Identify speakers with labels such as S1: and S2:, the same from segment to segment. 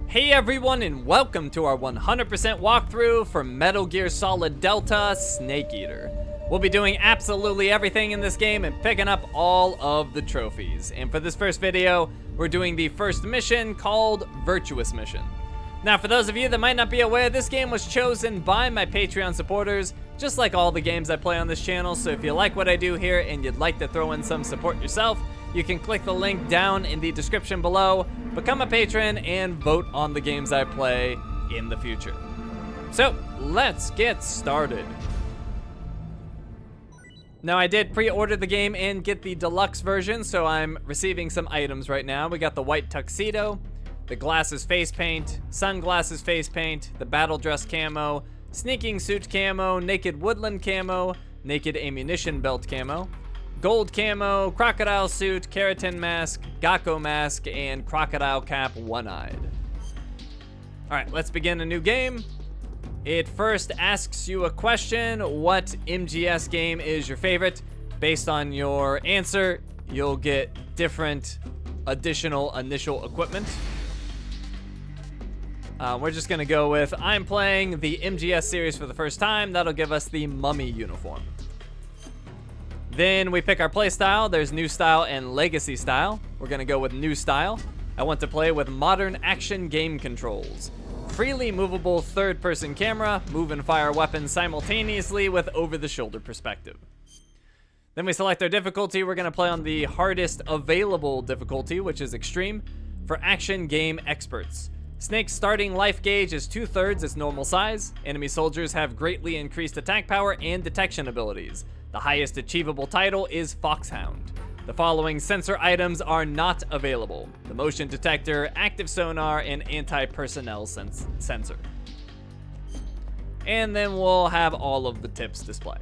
S1: Hey everyone, and welcome to our 100% walkthrough for Metal Gear Solid Delta Snake Eater. We'll be doing absolutely everything in this game and picking up all of the trophies. And for this first video, we're doing the first mission called Virtuous Mission. Now, for those of you that might not be aware, this game was chosen by my Patreon supporters, just like all the games I play on this channel. So if you like what I do here and you'd like to throw in some support yourself, you can click the link down in the description below, become a patron, and vote on the games I play in the future. So, let's get started. Now, I did pre-order the game and get the deluxe version, so I'm receiving some items right now. We got the white tuxedo, the glasses face paint, sunglasses face paint, the battle dress camo, sneaking suit camo, naked woodland camo, naked ammunition belt camo, gold camo, crocodile suit, keratin mask, Gakko mask, and crocodile cap one-eyed. Alright, let's begin a new game. It first asks you a question: what MGS game is your favorite? Based on your answer, you'll get different additional initial equipment. We're just gonna go with, I'm playing the MGS series for the first time. That'll give us the mummy uniform. Then we pick our play style. There's new style and legacy style. We're gonna go with new style. I want to play with modern action game controls. Freely movable third-person camera, move and fire weapons simultaneously with over-the-shoulder perspective. Then we select our difficulty. We're gonna play on the hardest available difficulty, which is extreme, for action game experts. Snake's starting life gauge is 2/3 its normal size. Enemy soldiers have greatly increased attack power and detection abilities. The highest achievable title is Foxhound. The following sensor items are not available: the motion detector, active sonar, and anti-personnel sensor. And then we'll have all of the tips display.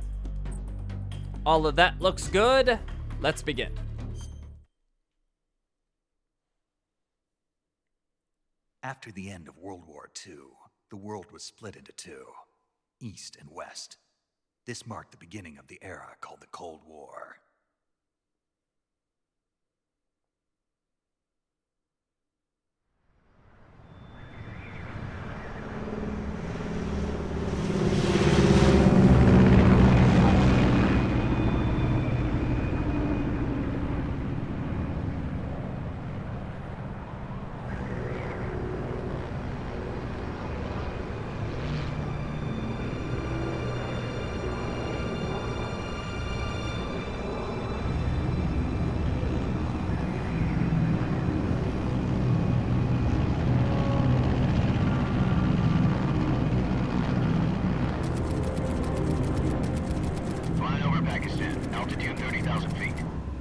S1: All of that looks good. Let's begin.
S2: After the end of World War II, the world was split into two, East and West. This marked the beginning of the era called the Cold War.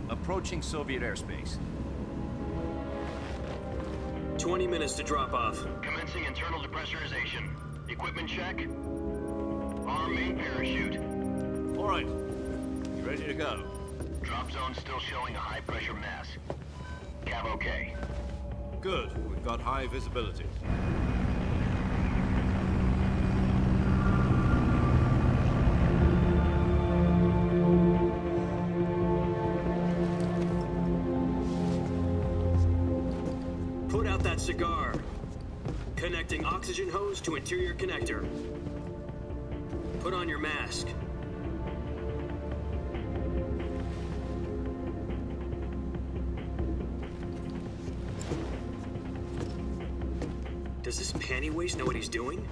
S3: Approaching Soviet airspace.
S4: 20 minutes to drop off.
S5: Commencing internal depressurization. Equipment check. Arm main parachute.
S3: All right. You ready to go?
S5: Drop zone still showing a high pressure mass. Cav okay.
S3: Good. We've got high visibility.
S4: Put out that cigar. Connecting oxygen hose to interior connector. Put on your mask. Does this panty waste know what he's doing?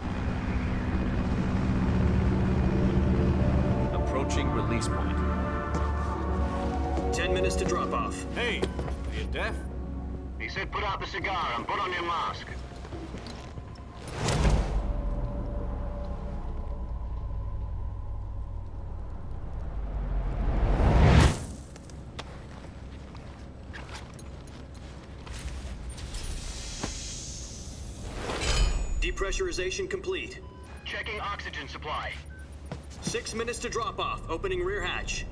S3: Approaching release point.
S4: 10 minutes to drop off.
S3: Hey, are you deaf?
S5: He said put out the cigar and put on your mask.
S4: Depressurization complete.
S5: Checking oxygen supply.
S4: 6 minutes to drop off. Opening rear hatch.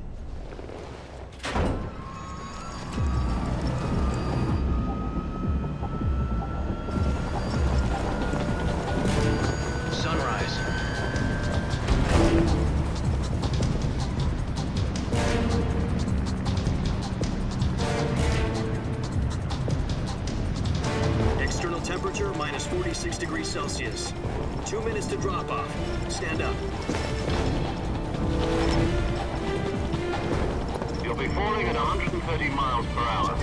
S5: Sunrise.
S4: Temperature minus 46 degrees Celsius. 2 minutes to drop off. Stand up.
S5: You'll be falling at 130 miles per hour.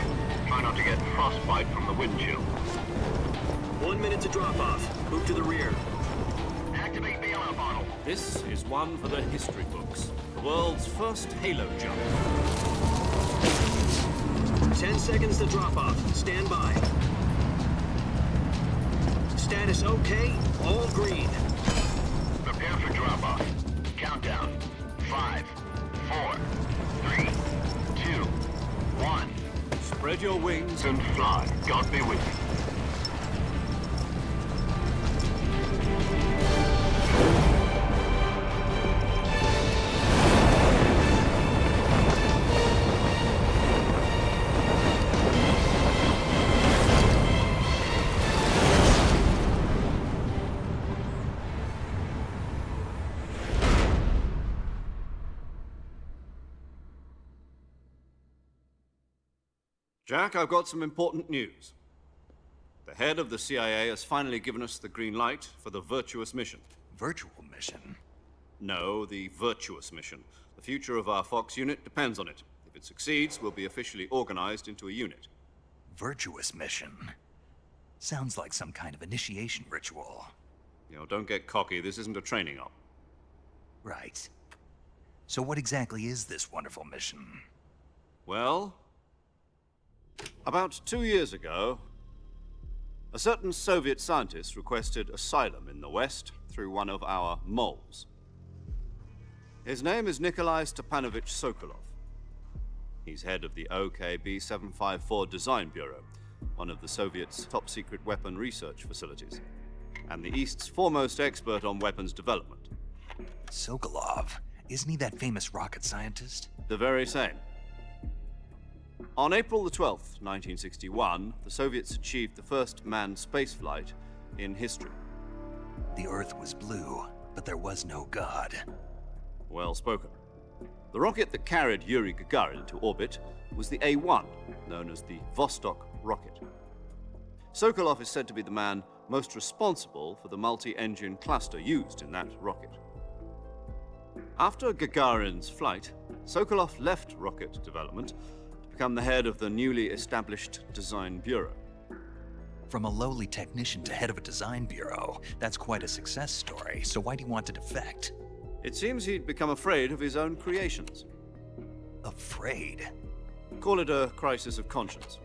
S5: Try not to get frostbite from the wind chill.
S4: 1 minute to drop off. Move to the rear.
S5: Activate bailout bottle.
S3: This is one for the history books. The world's first halo jump.
S4: 10 seconds to drop off. Stand by. Status okay. All green.
S5: Prepare for drop-off. Countdown. 5, 4, 3, 2, 1.
S3: Spread your wings
S5: And fly. God be with you.
S3: Jack, I've got some important news. The head of the CIA has finally given us the green light for the Virtuous Mission.
S2: Virtual Mission?
S3: No, the Virtuous Mission. The future of our Fox unit depends on it. If it succeeds, we'll be officially organized into a unit.
S2: Virtuous Mission? Sounds like some kind of initiation ritual.
S3: You know, don't get cocky. This isn't a training op.
S2: Right. So what exactly is this wonderful mission?
S3: Well, about 2 years ago, a certain Soviet scientist requested asylum in the West through one of our moles. His name is Nikolai Stepanovich Sokolov. He's head of the OKB 754 Design Bureau, one of the Soviets' top-secret weapon research facilities, and the East's foremost expert on weapons development.
S2: Sokolov? Isn't he that famous rocket scientist?
S3: The very same. On April the 12th, 1961, the Soviets achieved the first manned spaceflight in history.
S2: The Earth was blue, but there was no God.
S3: Well spoken. The rocket that carried Yuri Gagarin into orbit was the A-1, known as the Vostok rocket. Sokolov is said to be the man most responsible for the multi-engine cluster used in that rocket. After Gagarin's flight, Sokolov left rocket development to become the head of the newly established Design Bureau.
S2: From a lowly technician to head of a design bureau, that's quite a success story, so why'd he want to defect?
S3: It seems he'd become afraid of his own creations.
S2: Afraid?
S3: Call it a crisis of conscience.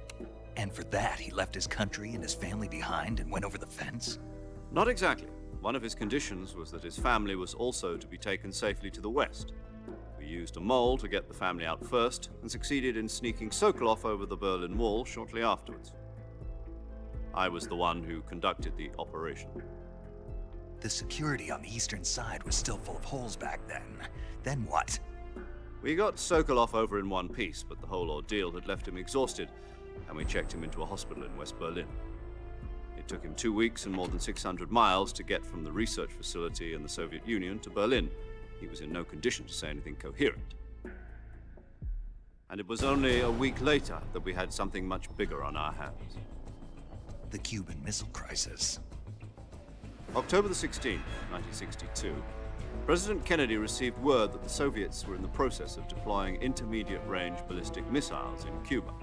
S2: And for that, he left his country and his family behind and went over the fence?
S3: Not exactly. One of his conditions was that his family was also to be taken safely to the West. We used a mole to get the family out first and succeeded in sneaking Sokolov over the Berlin Wall shortly afterwards. I was the one who conducted the operation.
S2: The security on the eastern side was still full of holes back then. Then what?
S3: We got Sokolov over in one piece, but the whole ordeal had left him exhausted, and we checked him into a hospital in West Berlin. It took him 2 weeks and more than 600 miles to get from the research facility in the Soviet Union to Berlin. He was in no condition to say anything coherent. And it was only a week later that we had something much bigger on our hands.
S2: The Cuban Missile Crisis.
S3: October the 16th, 1962, President Kennedy received word that the Soviets were in the process of deploying intermediate-range ballistic missiles in Cuba.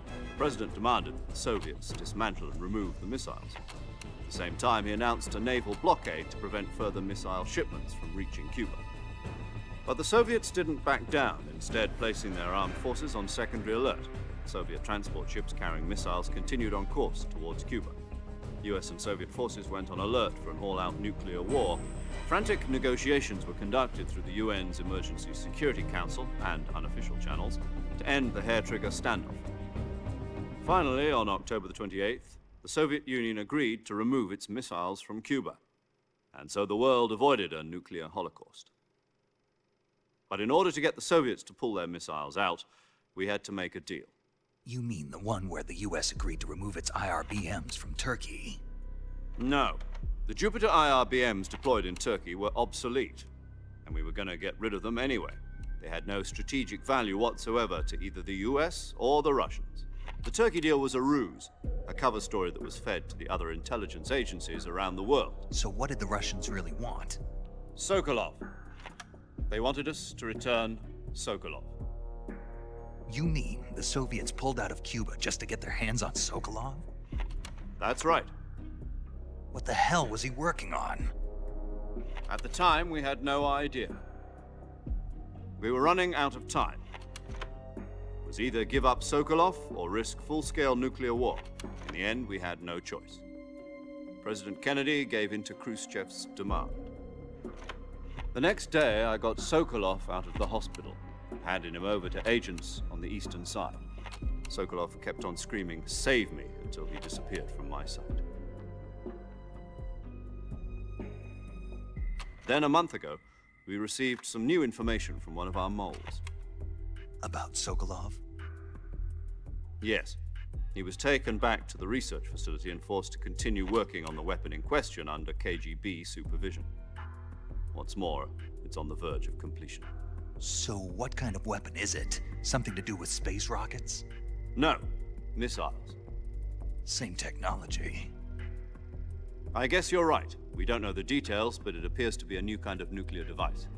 S3: The President demanded that the Soviets dismantle and remove the missiles. At the same time, he announced a naval blockade to prevent further missile shipments from reaching Cuba. But the Soviets didn't back down, instead placing their armed forces on secondary alert. Soviet transport ships carrying missiles continued on course towards Cuba. US and Soviet forces went on alert for an all-out nuclear war. Frantic negotiations were conducted through the UN's Emergency Security Council and unofficial channels to end the hair-trigger standoff. Finally, on October the 28th, the Soviet Union agreed to remove its missiles from Cuba, and so the world avoided a nuclear holocaust. But in order to get the Soviets to pull their missiles out, we had to make a deal.
S2: You mean the one where the US agreed to remove its IRBMs from Turkey?
S3: No. The Jupiter IRBMs deployed in Turkey were obsolete, and we were going to get rid of them anyway. They had no strategic value whatsoever to either the US or the Russians. The Turkey deal was a ruse, a cover story that was fed to the other intelligence agencies around the world.
S2: So what did the Russians really want?
S3: Sokolov. They wanted us to return Sokolov.
S2: You mean the Soviets pulled out of Cuba just to get their hands on Sokolov?
S3: That's right.
S2: What the hell was he working on?
S3: At the time, we had no idea. We were running out of time. It was either give up Sokolov or risk full-scale nuclear war. In the end, we had no choice. President Kennedy gave in to Khrushchev's demand. The next day, I got Sokolov out of the hospital, handing him over to agents on the eastern side. Sokolov kept on screaming, "Save me," until he disappeared from my sight. Then, a month ago, we received some new information from one of our moles.
S2: About Sokolov?
S3: Yes. He was taken back to the research facility and forced to continue working on the weapon in question under KGB supervision. What's more, it's on the verge of completion.
S2: So what kind of weapon is it? Something to do with space rockets?
S3: No, missiles.
S2: Same technology.
S3: I guess you're right. We don't know the details, but it appears to be a new kind of nuclear device.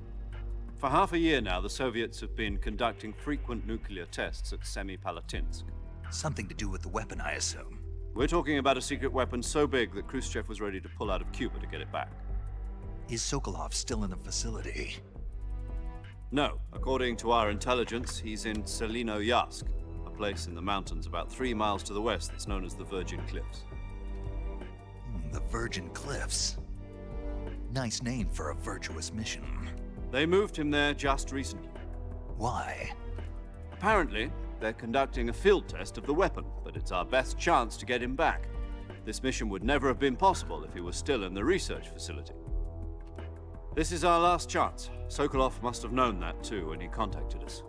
S3: For half a year now, the Soviets have been conducting frequent nuclear tests at Semipalatinsk.
S2: Something to do with the weapon, I assume.
S3: We're talking about a secret weapon so big that Khrushchev was ready to pull out of Cuba to get it back.
S2: Is Sokolov still in the facility?
S3: No. According to our intelligence, he's in Selino-Yarsk, a place in the mountains about 3 miles to the west that's known as the Virgin Cliffs.
S2: The Virgin Cliffs. Nice name for a virtuous mission.
S3: They moved him there just recently.
S2: Why?
S3: Apparently, they're conducting a field test of the weapon, but it's our best chance to get him back. This mission would never have been possible if he was still in the research facility. This is our last chance. Sokolov must have known that too when he contacted us.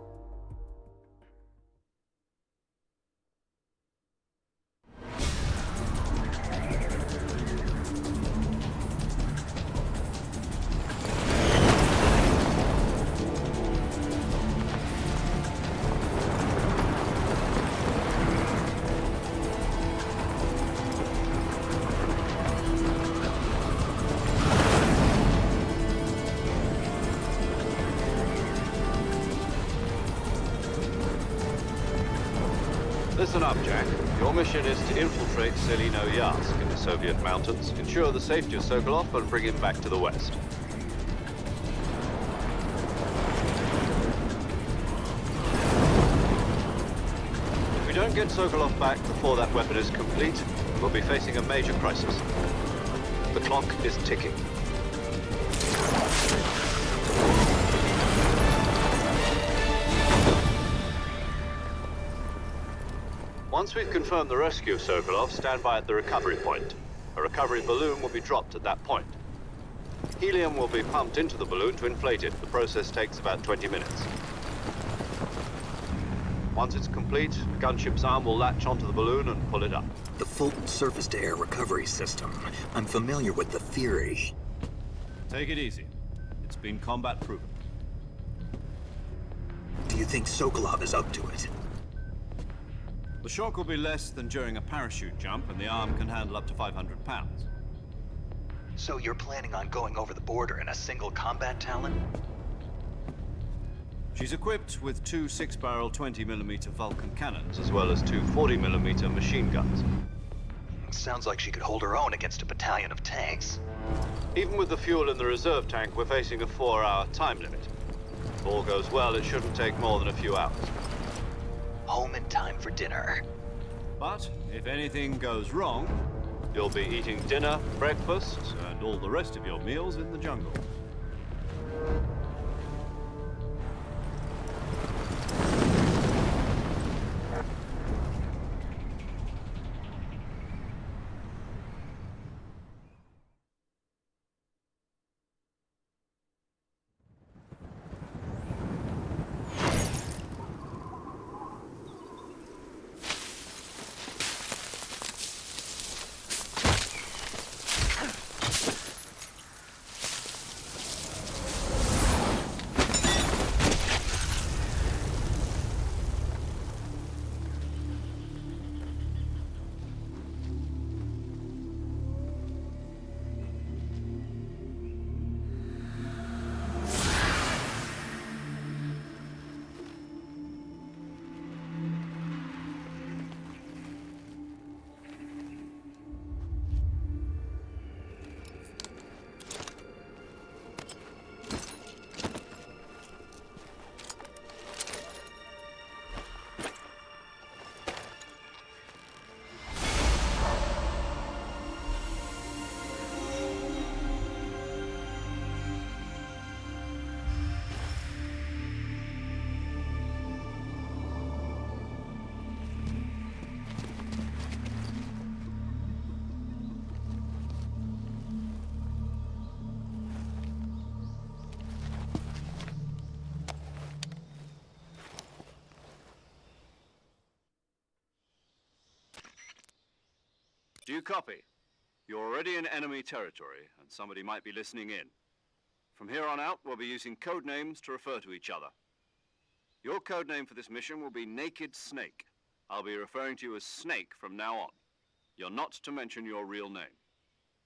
S3: Listen up, Jack. Your mission is to infiltrate Selino-Yarsk in the Soviet mountains, ensure the safety of Sokolov, and bring him back to the west. If we don't get Sokolov back before that weapon is complete, we'll be facing a major crisis. The clock is ticking. Once we've confirmed the rescue of Sokolov, stand by at the recovery point. A recovery balloon will be dropped at that point. Helium will be pumped into the balloon to inflate it. The process takes about 20 minutes. Once it's complete, a gunship's arm will latch onto the balloon and pull it up.
S6: The Fulton surface-to-air recovery system. I'm familiar with the theory.
S3: Take it easy. It's been combat proven.
S6: Do you think Sokolov is up to it?
S3: The shock will be less than during a parachute jump, and the arm can handle up to 500 pounds.
S2: So you're planning on going over the border in a single combat Talon?
S3: She's equipped with 2 6-barrel 20mm Vulcan cannons, as well as 2 40mm machine guns.
S2: Sounds like she could hold her own against a battalion of tanks.
S3: Even with the fuel in the reserve tank, we're facing a 4-hour time limit. If all goes well, it shouldn't take more than a few hours.
S2: Home in time for dinner.
S3: But if anything goes wrong, you'll be eating dinner, breakfast, and all the rest of your meals in the jungle. Do you copy? You're already in enemy territory, and somebody might be listening in. From here on out, we'll be using code names to refer to each other. Your code name for this mission will be Naked Snake. I'll be referring to you as Snake from now on. You're not to mention your real name.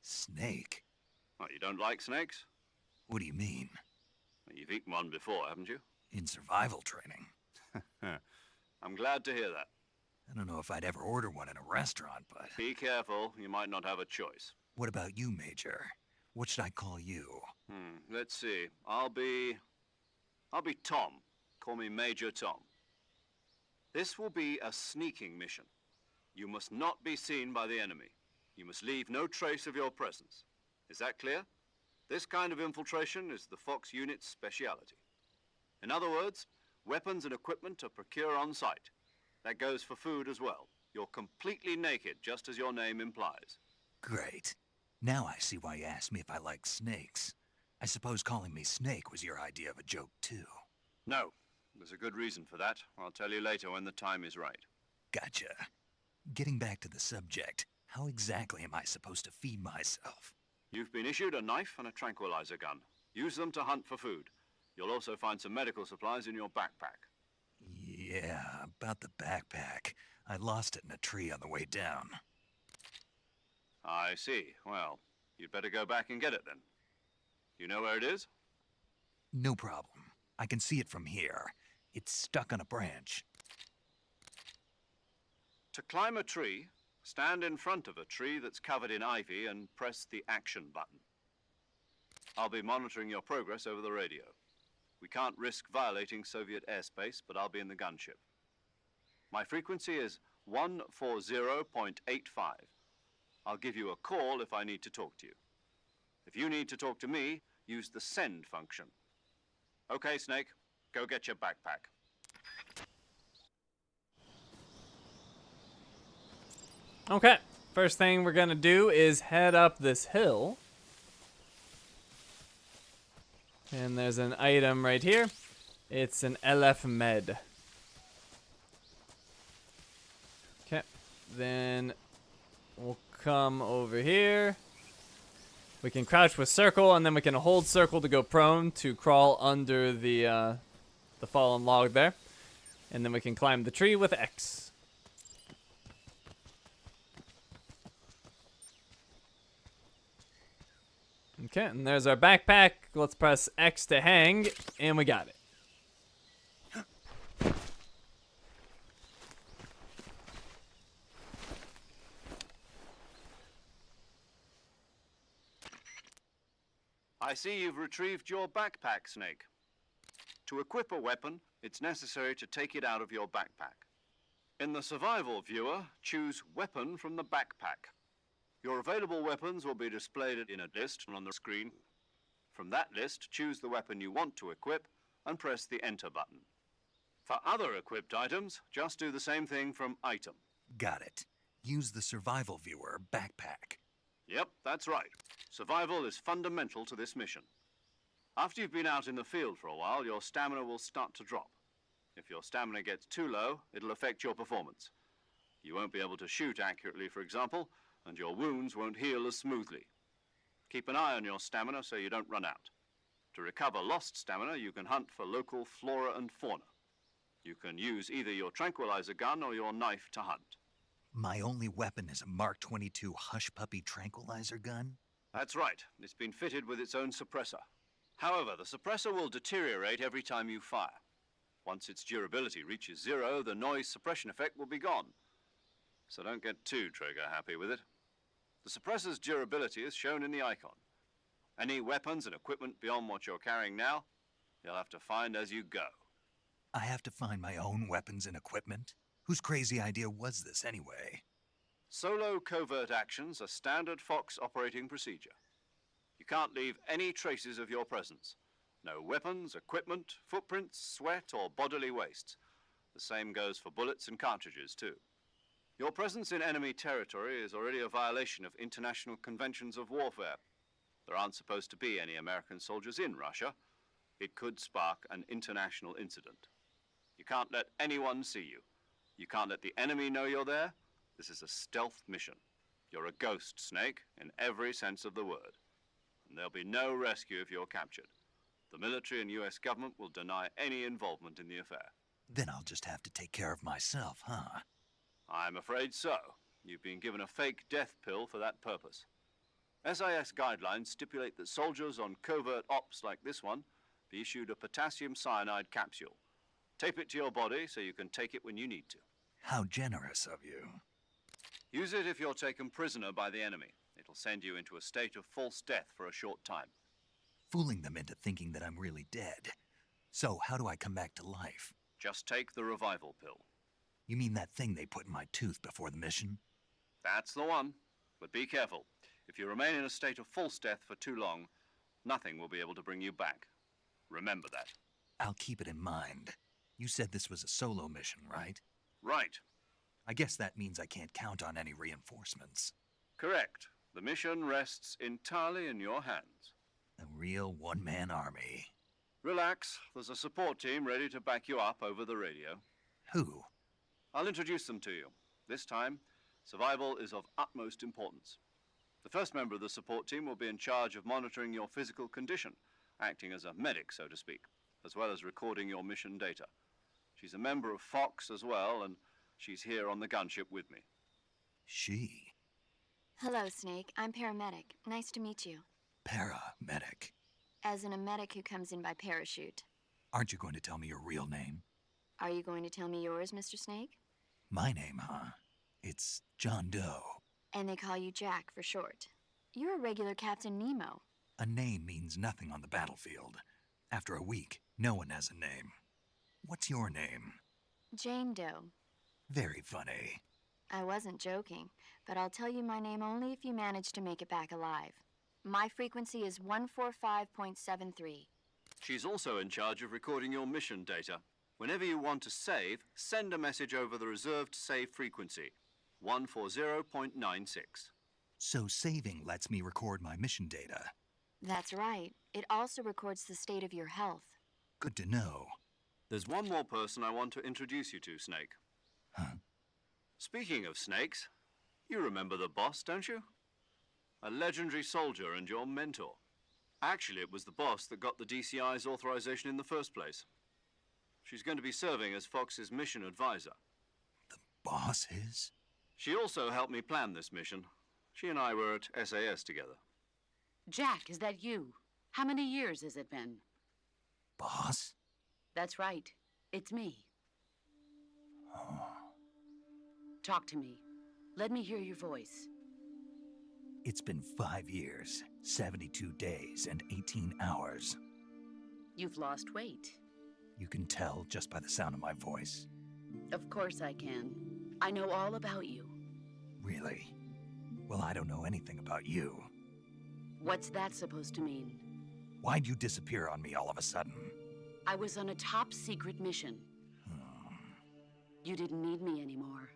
S2: Snake?
S3: Well, you don't like snakes?
S2: What do you mean?
S3: Well, you've eaten one before, haven't you?
S2: In survival training.
S3: I'm glad to hear that.
S2: I don't know if I'd ever order one in a restaurant, but...
S3: Be careful, you might not have a choice.
S2: What about you, Major? What should I call you?
S3: Let's see. I'll be Tom. Call me Major Tom. This will be a sneaking mission. You must not be seen by the enemy. You must leave no trace of your presence. Is that clear? This kind of infiltration is the Fox unit's speciality. In other words, weapons and equipment are procured on site. That goes for food as well. You're completely naked, just as your name implies.
S2: Great. Now I see why you asked me if I like snakes. I suppose calling me Snake was your idea of a joke, too.
S3: No. There's a good reason for that. I'll tell you later when the time is right.
S2: Gotcha. Getting back to the subject, how exactly am I supposed to feed myself?
S3: You've been issued a knife and a tranquilizer gun. Use them to hunt for food. You'll also find some medical supplies in your backpack.
S2: Yeah, about the backpack. I lost it in a tree on the way down.
S3: I see. Well, you'd better go back and get it then. You know where it is?
S2: No problem. I can see it from here. It's stuck on a branch.
S3: To climb a tree, stand in front of a tree that's covered in ivy and press the action button. I'll be monitoring your progress over the radio. We can't risk violating Soviet airspace, but I'll be in the gunship. My frequency is 140.85. I'll give you a call if I need to talk to you. If you need to talk to me, use the send function. Okay, Snake, go get your backpack.
S1: Okay, first thing we're gonna do is head up this hill. And there's an item right here. It's an LF med. Okay, then we'll come over here. We can crouch with circle, and then we can hold circle to go prone to crawl under the fallen log there. And then we can climb the tree with X. Okay, and there's our backpack. Let's press X to hang, and we got it.
S3: I see you've retrieved your backpack, Snake. To equip a weapon, it's necessary to take it out of your backpack. In the survival viewer, choose Weapon from the backpack. Your available weapons will be displayed in a list on the screen. From that list, choose the weapon you want to equip and press the Enter button. For other equipped items, just do the same thing from Item.
S2: Got it. Use the survival viewer backpack.
S3: Yep, that's right. Survival is fundamental to this mission. After you've been out in the field for a while, your stamina will start to drop. If your stamina gets too low, it'll affect your performance. You won't be able to shoot accurately, for example, and your wounds won't heal as smoothly. Keep an eye on your stamina so you don't run out. To recover lost stamina, you can hunt for local flora and fauna. You can use either your tranquilizer gun or your knife to hunt.
S2: My only weapon is a Mark 22 Hush Puppy tranquilizer gun?
S3: That's right. It's been fitted with its own suppressor. However, the suppressor will deteriorate every time you fire. Once its durability reaches 0, the noise suppression effect will be gone. So don't get too trigger happy with it. The suppressor's durability is shown in the icon. Any weapons and equipment beyond what you're carrying now, you'll have to find as you go.
S2: I have to find my own weapons and equipment? Whose crazy idea was this anyway?
S3: Solo covert actions are standard Fox operating procedure. You can't leave any traces of your presence. No weapons, equipment, footprints, sweat, or bodily wastes. The same goes for bullets and cartridges, too. Your presence in enemy territory is already a violation of international conventions of warfare. There aren't supposed to be any American soldiers in Russia. It could spark an international incident. You can't let anyone see you. You can't let the enemy know you're there. This is a stealth mission. You're a ghost, Snake, in every sense of the word. And there'll be no rescue if you're captured. The military and US government will deny any involvement in the affair.
S2: Then I'll just have to take care of myself, huh?
S3: I'm afraid so. You've been given a fake death pill for that purpose. SIS guidelines stipulate that soldiers on covert ops like this one be issued a potassium cyanide capsule. Tape it to your body so you can take it when you need to.
S2: How generous of you.
S3: Use it if you're taken prisoner by the enemy. It'll send you into a state of false death for a short time.
S2: Fooling them into thinking that I'm really dead. So, how do I come back to life?
S3: Just take the revival pill.
S2: You mean that thing they put in my tooth before the mission?
S3: That's the one. But be careful. If you remain in a state of false death for too long, nothing will be able to bring you back. Remember that.
S2: I'll keep it in mind. You said this was a solo mission, right?
S3: Right.
S2: I guess that means I can't count on any reinforcements.
S3: Correct. The mission rests entirely in your hands.
S2: A real one-man army.
S3: Relax. There's a support team ready to back you up over the radio.
S2: Who?
S3: I'll introduce them to you. This time, survival is of utmost importance. The first member of the support team will be in charge of monitoring your physical condition, acting as a medic, so to speak, as well as recording your mission data. She's a member of Fox as well, and she's here on the gunship with me.
S2: She?
S7: Hello, Snake. I'm paramedic. Nice to meet you.
S2: Paramedic.
S7: As in a medic who comes in by parachute.
S2: Aren't you going to tell me your real name?
S7: Are you going to tell me yours, Mr. Snake?
S2: My name, huh? It's John Doe.
S7: And they call you Jack for short. You're a regular Captain Nemo.
S2: A name means nothing on the battlefield. After a week, no one has a name. What's your name?
S7: Jane Doe.
S2: Very funny.
S7: I wasn't joking, but I'll tell you my name only if you manage to make it back alive. My frequency is 145.73.
S3: She's also in charge of recording your mission data. Whenever you want to save, send a message over the reserved save frequency, 140.96.
S2: So saving lets me record my mission data.
S7: That's right. It also records the state of your health.
S2: Good to know.
S3: There's one more person I want to introduce you to, Snake.
S2: Huh?
S3: Speaking of snakes, you remember the boss, don't you? A legendary soldier and your mentor. Actually, it was the boss that got the DCI's authorization in the first place. She's going to be serving as Fox's mission advisor.
S2: The boss is?
S3: She also helped me plan this mission. She and I were at SAS together.
S8: Jack, is that you? How many years has it been?
S2: Boss?
S8: That's right. It's me. Talk to me. Let me hear your voice.
S2: It's been 5 years, 72 days, and 18 hours.
S8: You've lost weight.
S2: You can tell just by the sound of my voice.
S8: Of course I can. I know all about you.
S2: Really? Well, I don't know anything about you.
S8: What's that supposed to mean?
S2: Why'd you disappear on me all of a sudden?
S8: I was on a top-secret mission. You didn't need me anymore.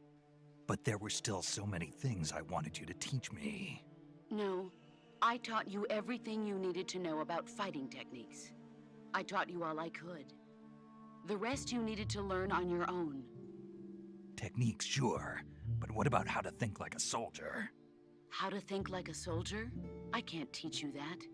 S2: But there were still so many things I wanted you to teach me.
S8: No, I taught you everything you needed to know about fighting techniques. I taught you all I could. The rest you needed to learn on your own.
S2: Techniques, sure. But what about how to think like a soldier?
S8: How to think like a soldier? I can't teach you that.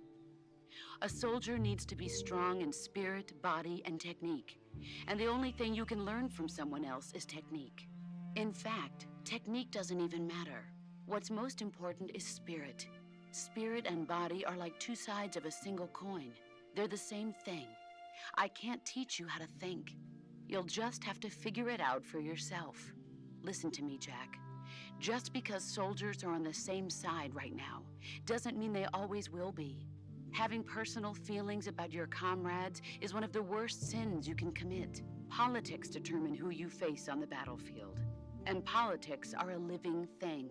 S8: A soldier needs to be strong in spirit, body, and technique. And the only thing you can learn from someone else is technique. In fact, technique doesn't even matter. What's most important is spirit. Spirit and body are like two sides of a single coin. They're the same thing. I can't teach you how to think. You'll just have to figure it out for yourself. Listen to me, Jack. Just because soldiers are on the same side right now doesn't mean they always will be. Having personal feelings about your comrades is one of the worst sins you can commit. Politics determine who you face on the battlefield. And politics are a living thing.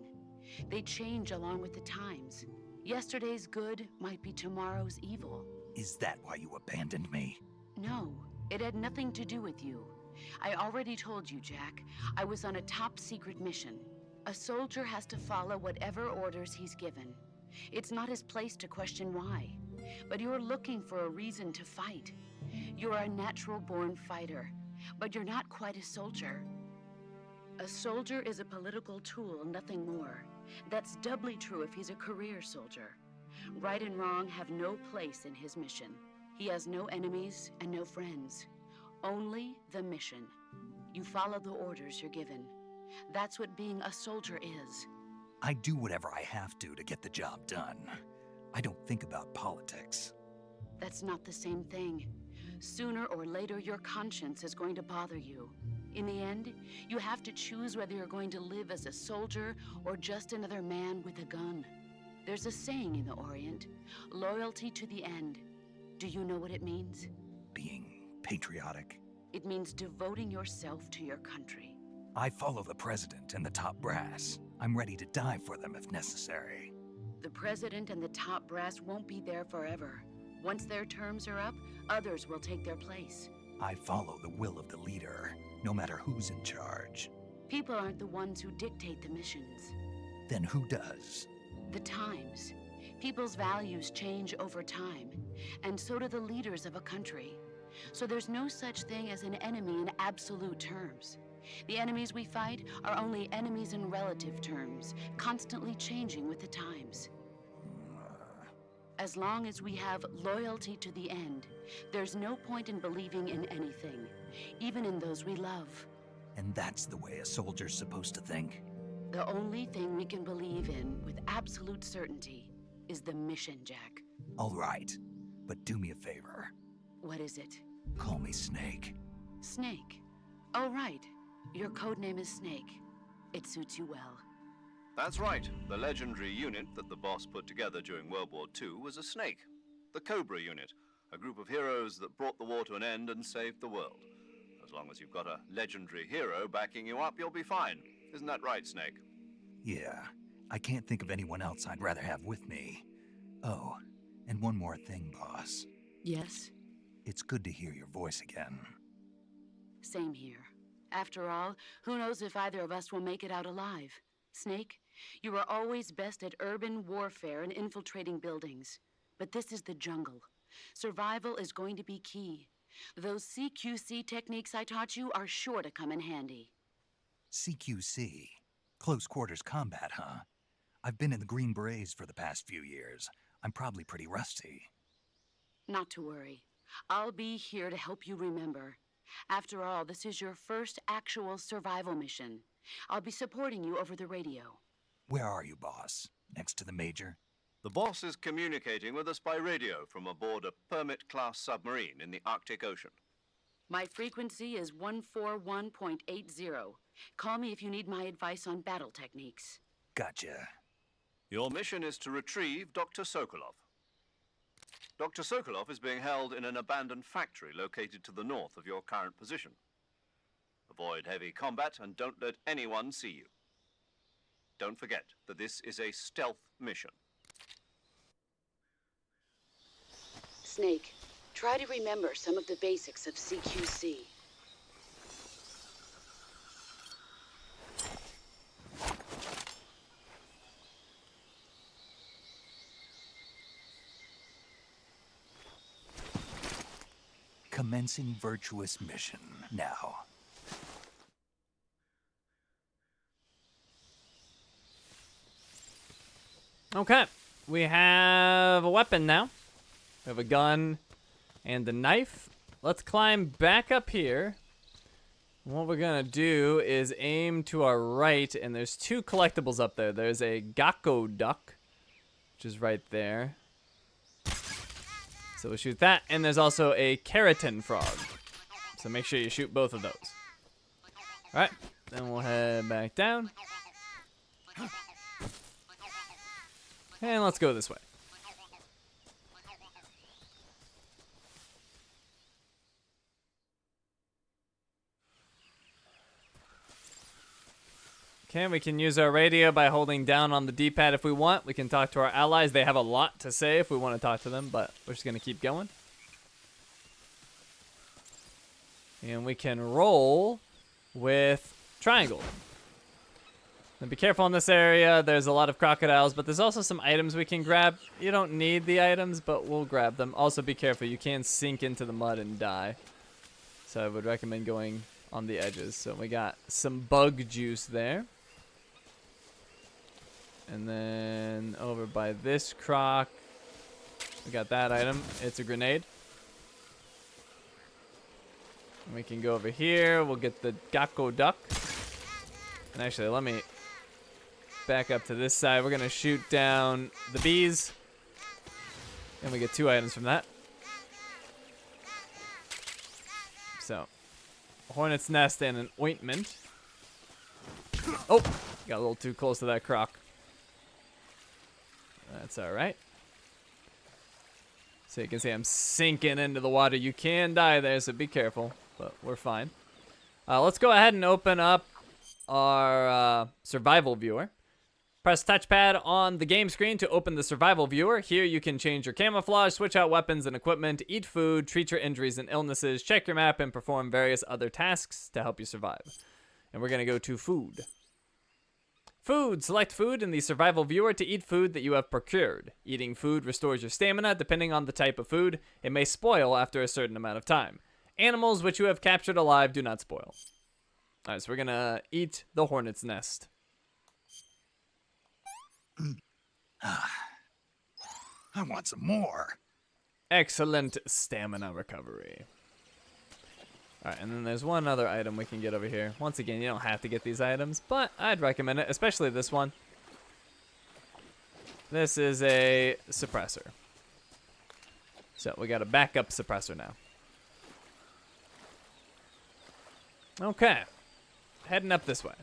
S8: They change along with the times. Yesterday's good might be tomorrow's evil.
S2: Is that why you abandoned me?
S8: No, it had nothing to do with you. I already told you, Jack. I was on a top-secret mission. A soldier has to follow whatever orders he's given. It's not his place to question why. But you're looking for a reason to fight. You're a natural-born fighter, but you're not quite a soldier. A soldier is a political tool, nothing more. That's doubly true if he's a career soldier. Right and wrong have no place in his mission. He has no enemies and no friends. Only the mission. You follow the orders you're given. That's what being a soldier is.
S2: I do whatever I have to get the job done. I don't think about politics.
S8: That's not the same thing. Sooner or later, your conscience is going to bother you. In the end, you have to choose whether you're going to live as a soldier or just another man with a gun. There's a saying in the Orient, loyalty to the end. Do you know what it means?
S2: Being patriotic.
S8: It means devoting yourself to your country.
S2: I follow the president and the top brass. I'm ready to die for them if necessary.
S8: The president and the top brass won't be there forever. Once their terms are up, others will take their place.
S2: I follow the will of the leader, no matter who's in charge.
S8: People aren't the ones who dictate the missions.
S2: Then who does?
S8: The times. People's values change over time, and so do the leaders of a country. So there's no such thing as an enemy in absolute terms. The enemies we fight are only enemies in relative terms, constantly changing with the times. As long as we have loyalty to the end, there's no point in believing in anything, even in those we love.
S2: And that's the way a soldier's supposed to think?
S8: The only thing we can believe in with absolute certainty is the mission, Jack.
S2: All right, but do me a favor.
S8: What is it?
S2: Call me Snake.
S8: Snake. Oh, right. Your code name is Snake. It suits you well.
S3: That's right. The legendary unit that the boss put together during World War II was a snake. The Cobra unit, a group of heroes that brought the war to an end and saved the world. As long as you've got a legendary hero backing you up, you'll be fine. Isn't that right, Snake?
S2: Yeah, I can't think of anyone else I'd rather have with me. Oh, and one more thing, boss.
S8: Yes?
S2: It's good to hear your voice again.
S8: Same here. After all, who knows if either of us will make it out alive? Snake, you are always best at urban warfare and infiltrating buildings. But this is the jungle. Survival is going to be key. Those CQC techniques I taught you are sure to come in handy.
S2: CQC? Close quarters combat, huh? I've been in the Green Berets for the past few years. I'm probably pretty rusty.
S8: Not to worry. I'll be here to help you remember. After all, this is your first actual survival mission. I'll be supporting you over the radio.
S2: Where are you, boss? Next to the Major?
S3: The boss is communicating with us by radio from aboard a Permit-class submarine in the Arctic Ocean.
S8: My frequency is 141.80. Call me if you need my advice on battle techniques.
S2: Gotcha.
S3: Your mission is to retrieve Dr. Sokolov. Dr. Sokolov is being held in an abandoned factory located to the north of your current position. Avoid heavy combat and don't let anyone see you. Don't forget that this is a stealth mission.
S8: Snake, try to remember some of the basics of CQC.
S2: Commencing Virtuous Mission now.
S1: Okay, we have a weapon now. We have a gun and a knife. Let's climb back up here. What we're gonna do is aim to our right, and there's two collectibles up there. There's a Gakko duck, which is right there. So we'll shoot that, and there's also a Keraton frog. So make sure you shoot both of those. All right, then we'll head back down. And let's go this way. Okay, we can use our radio by holding down on the D-pad if we want. We can talk to our allies. They have a lot to say if we want to talk to them, but we're just going to keep going. And we can roll with triangle. And be careful in this area. There's a lot of crocodiles, but there's also some items we can grab. You don't need the items, but we'll grab them. Also be careful. You can sink into the mud and die. So I would recommend going on the edges. So we got some bug juice there. And then over by this croc, we got that item. It's a grenade. And we can go over here. We'll get the Gakko duck. And actually, let me back up to this side. We're going to shoot down the bees. And we get 2 items from that. So, hornet's nest and an ointment. Oh, got a little too close to that croc. That's all right. So you can see I'm sinking into the water. You can die there, so be careful, but we're fine. Let's go ahead and open up our survival viewer. Press touchpad on the game screen to open the survival viewer. Here you can change your camouflage, switch out weapons and equipment, eat food, treat your injuries and illnesses, check your map, and perform various other tasks to help you survive. And we're going to go to food. Food. Select food in the survival viewer to eat food that you have procured. Eating food restores your stamina depending on the type of food. It may spoil after a certain amount of time. Animals which you have captured alive do not spoil. Alright, so we're going to eat the hornet's nest.
S2: I want some more.
S1: Excellent stamina recovery. Alright, and then there's one other item we can get over here. Once again, you don't have to get these items, but I'd recommend it, especially this one. This is a suppressor. So we got a backup suppressor now. Okay. Heading up this way.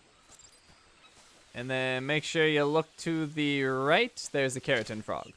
S1: And then make sure you look to the right. There's the Keraton Frog.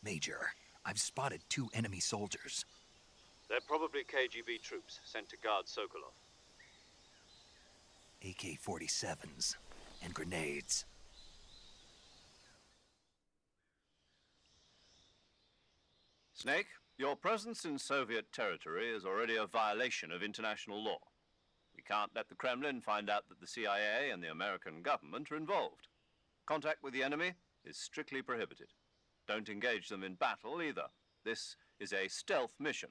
S2: Major, I've spotted 2 enemy soldiers.
S3: They're probably KGB troops sent to guard Sokolov.
S2: AK-47s and grenades.
S3: Snake, your presence in Soviet territory is already a violation of international law. We can't let the Kremlin find out that the CIA and the American government are involved. Contact with the enemy is strictly prohibited. Don't engage them in battle either. This is a stealth mission.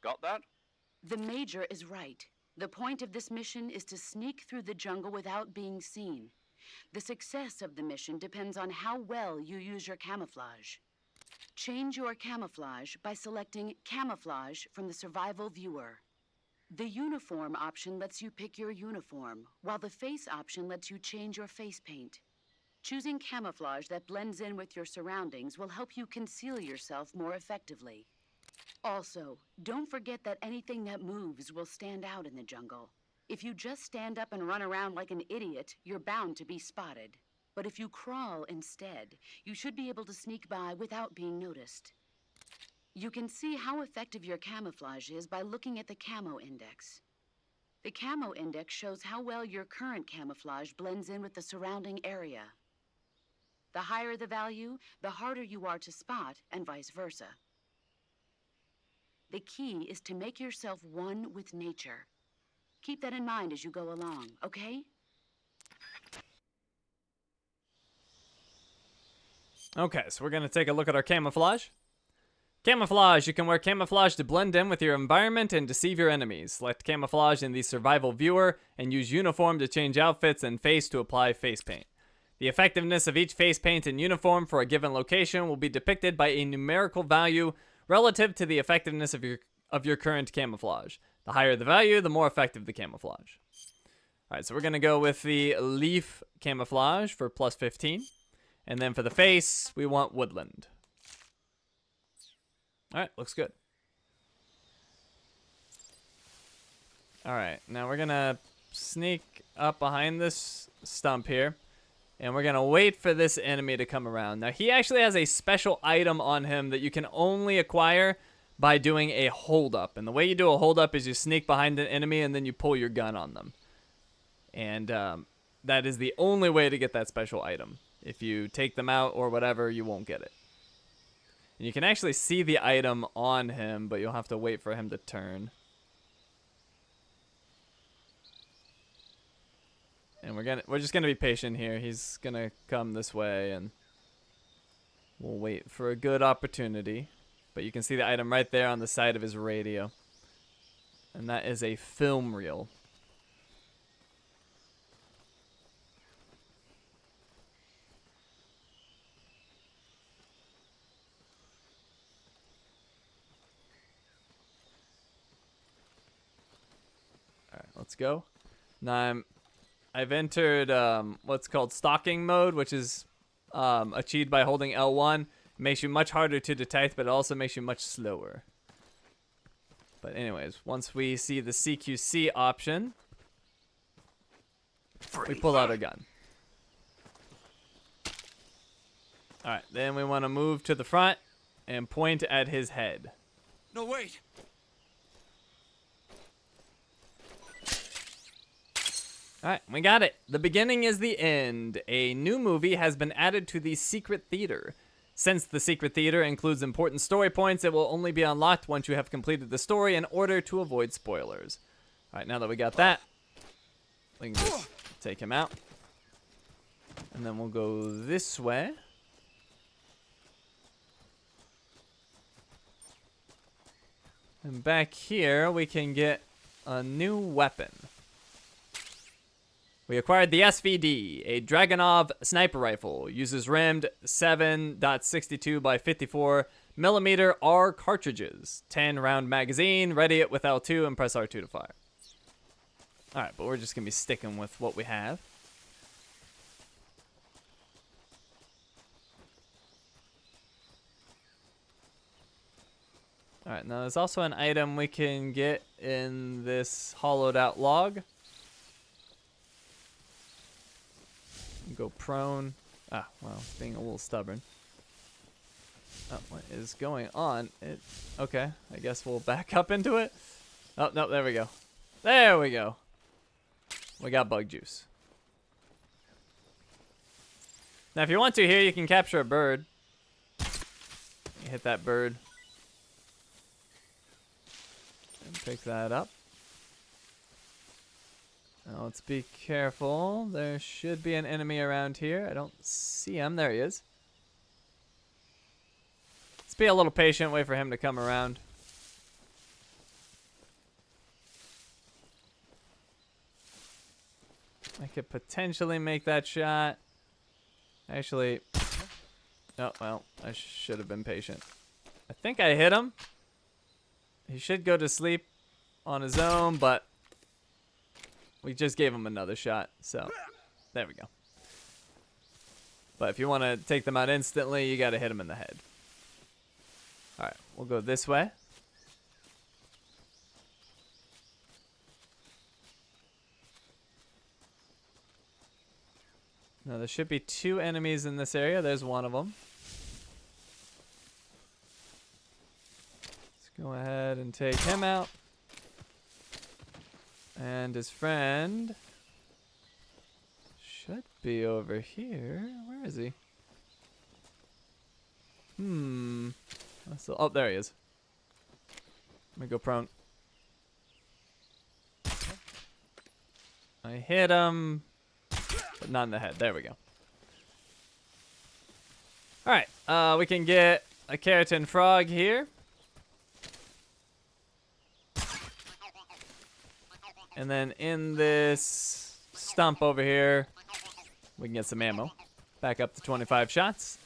S3: Got that?
S8: The Major is right. The point of this mission is to sneak through the jungle without being seen. The success of the mission depends on how well you use your camouflage. Change your camouflage by selecting Camouflage from the survival viewer. The uniform option lets you pick your uniform, while the face option lets you change your face paint. Choosing camouflage that blends in with your surroundings will help you conceal yourself more effectively. Also, don't forget that anything that moves will stand out in the jungle. If you just stand up and run around like an idiot, you're bound to be spotted. But if you crawl instead, you should be able to sneak by without being noticed. You can see how effective your camouflage is by looking at the Camo index. The Camo index shows how well your current camouflage blends in with the surrounding area. The higher the value, the harder you are to spot, and vice versa. The key is to make yourself one with nature. Keep that in mind as you go along, okay?
S1: Okay, so we're going to take a look at our camouflage. Camouflage. You can wear camouflage to blend in with your environment and deceive your enemies. Select camouflage in the survival viewer and use uniform to change outfits and face to apply face paint. The effectiveness of each face paint and uniform for a given location will be depicted by a numerical value relative to the effectiveness of your current camouflage. The higher the value, the more effective the camouflage. Alright, so we're going to go with the leaf camouflage for plus 15. And then for the face, we want woodland. Alright, looks good. Alright, now we're going to sneak up behind this stump here. And we're going to wait for this enemy to come around. Now, he actually has a special item on him that you can only acquire by doing a hold-up. And the way you do a hold-up is you sneak behind an enemy and then you pull your gun on them. And that is the only way to get that special item. If you take them out or whatever, you won't get it. And you can actually see the item on him, but you'll have to wait for him to turn. And we're just gonna be patient here. He's gonna come this way, and we'll wait for a good opportunity. But you can see the item right there on the side of his radio, and that is a film reel. All right, let's go. Now I've entered what's called stalking mode, which is achieved by holding L1. It makes you much harder to detect, but it also makes you much slower. But once we see the CQC option, we pull out our gun. All right, then we want to move to the front and point at his head.
S9: No, wait.
S1: Alright, we got it. The beginning is the end. A new movie has been added to the Secret Theater. Since the Secret Theater includes important story points, it will only be unlocked once you have completed the story in order to avoid spoilers. Alright, now that we got that, we can just take him out. And then we'll go this way. And back here, we can get a new weapon. We acquired the SVD, a Dragunov Sniper Rifle. Uses rimmed 7.62 by 54 millimeter R cartridges. 10 round magazine. Ready it with L2 and press R2 to fire. Alright, but we're just going to be sticking with what we have. Alright, now there's also an item we can get in this hollowed out log. Go prone. Ah, well, it's being a little stubborn. Oh, what is going on? Okay, I guess we'll back up into it. Oh, no, there we go. There we go. We got bug juice. Now, if you want to here, you can capture a bird. You hit that bird. And pick that up. Now let's be careful. There should be an enemy around here. I don't see him. There he is. Let's be a little patient. Wait for him to come around. I could potentially make that shot. Actually, oh, well, I should have been patient. I think I hit him. He should go to sleep on his own, but we just gave him another shot, so there we go. But if you want to take them out instantly, you got to hit him in the head. All right, we'll go this way. Now, there should be 2 enemies in this area. There's one of them. Let's go ahead and take him out. And his friend should be over here. Where is he? Oh, there he is. Let me go prone. I hit him, but not in the head. There we go. Alright, we can get a Keraton Frog here. And then in this stump over here, we can get some ammo. Back up to 25 shots.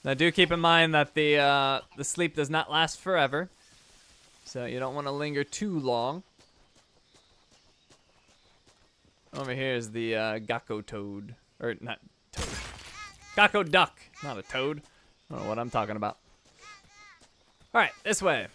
S1: Now do keep in mind that the sleep does not last forever. So you don't want to linger too long. Over here is the Gakko toad. Or not toad. Gakko duck. Not a toad. I don't know what I'm talking about. Alright, this way.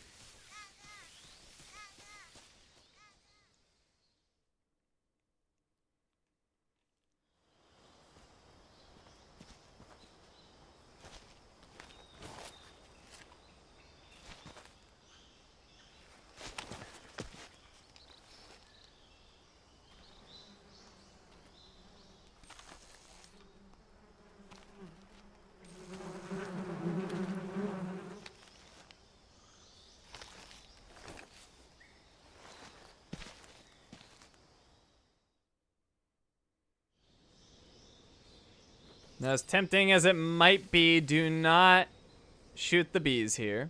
S1: Now, as tempting as it might be, do not shoot the bees here.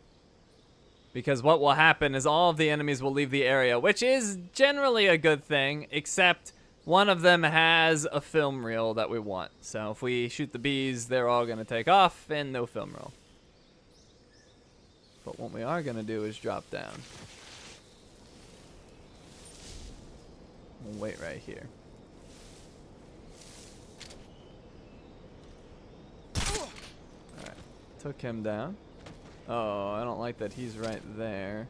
S1: Because what will happen is all of the enemies will leave the area, which is generally a good thing, except one of them has a film reel that we want. So if we shoot the bees, they're all going to take off and no film reel. But what we are going to do is drop down. We'll wait right here. Alright, took him down. Oh, I don't like that he's right there.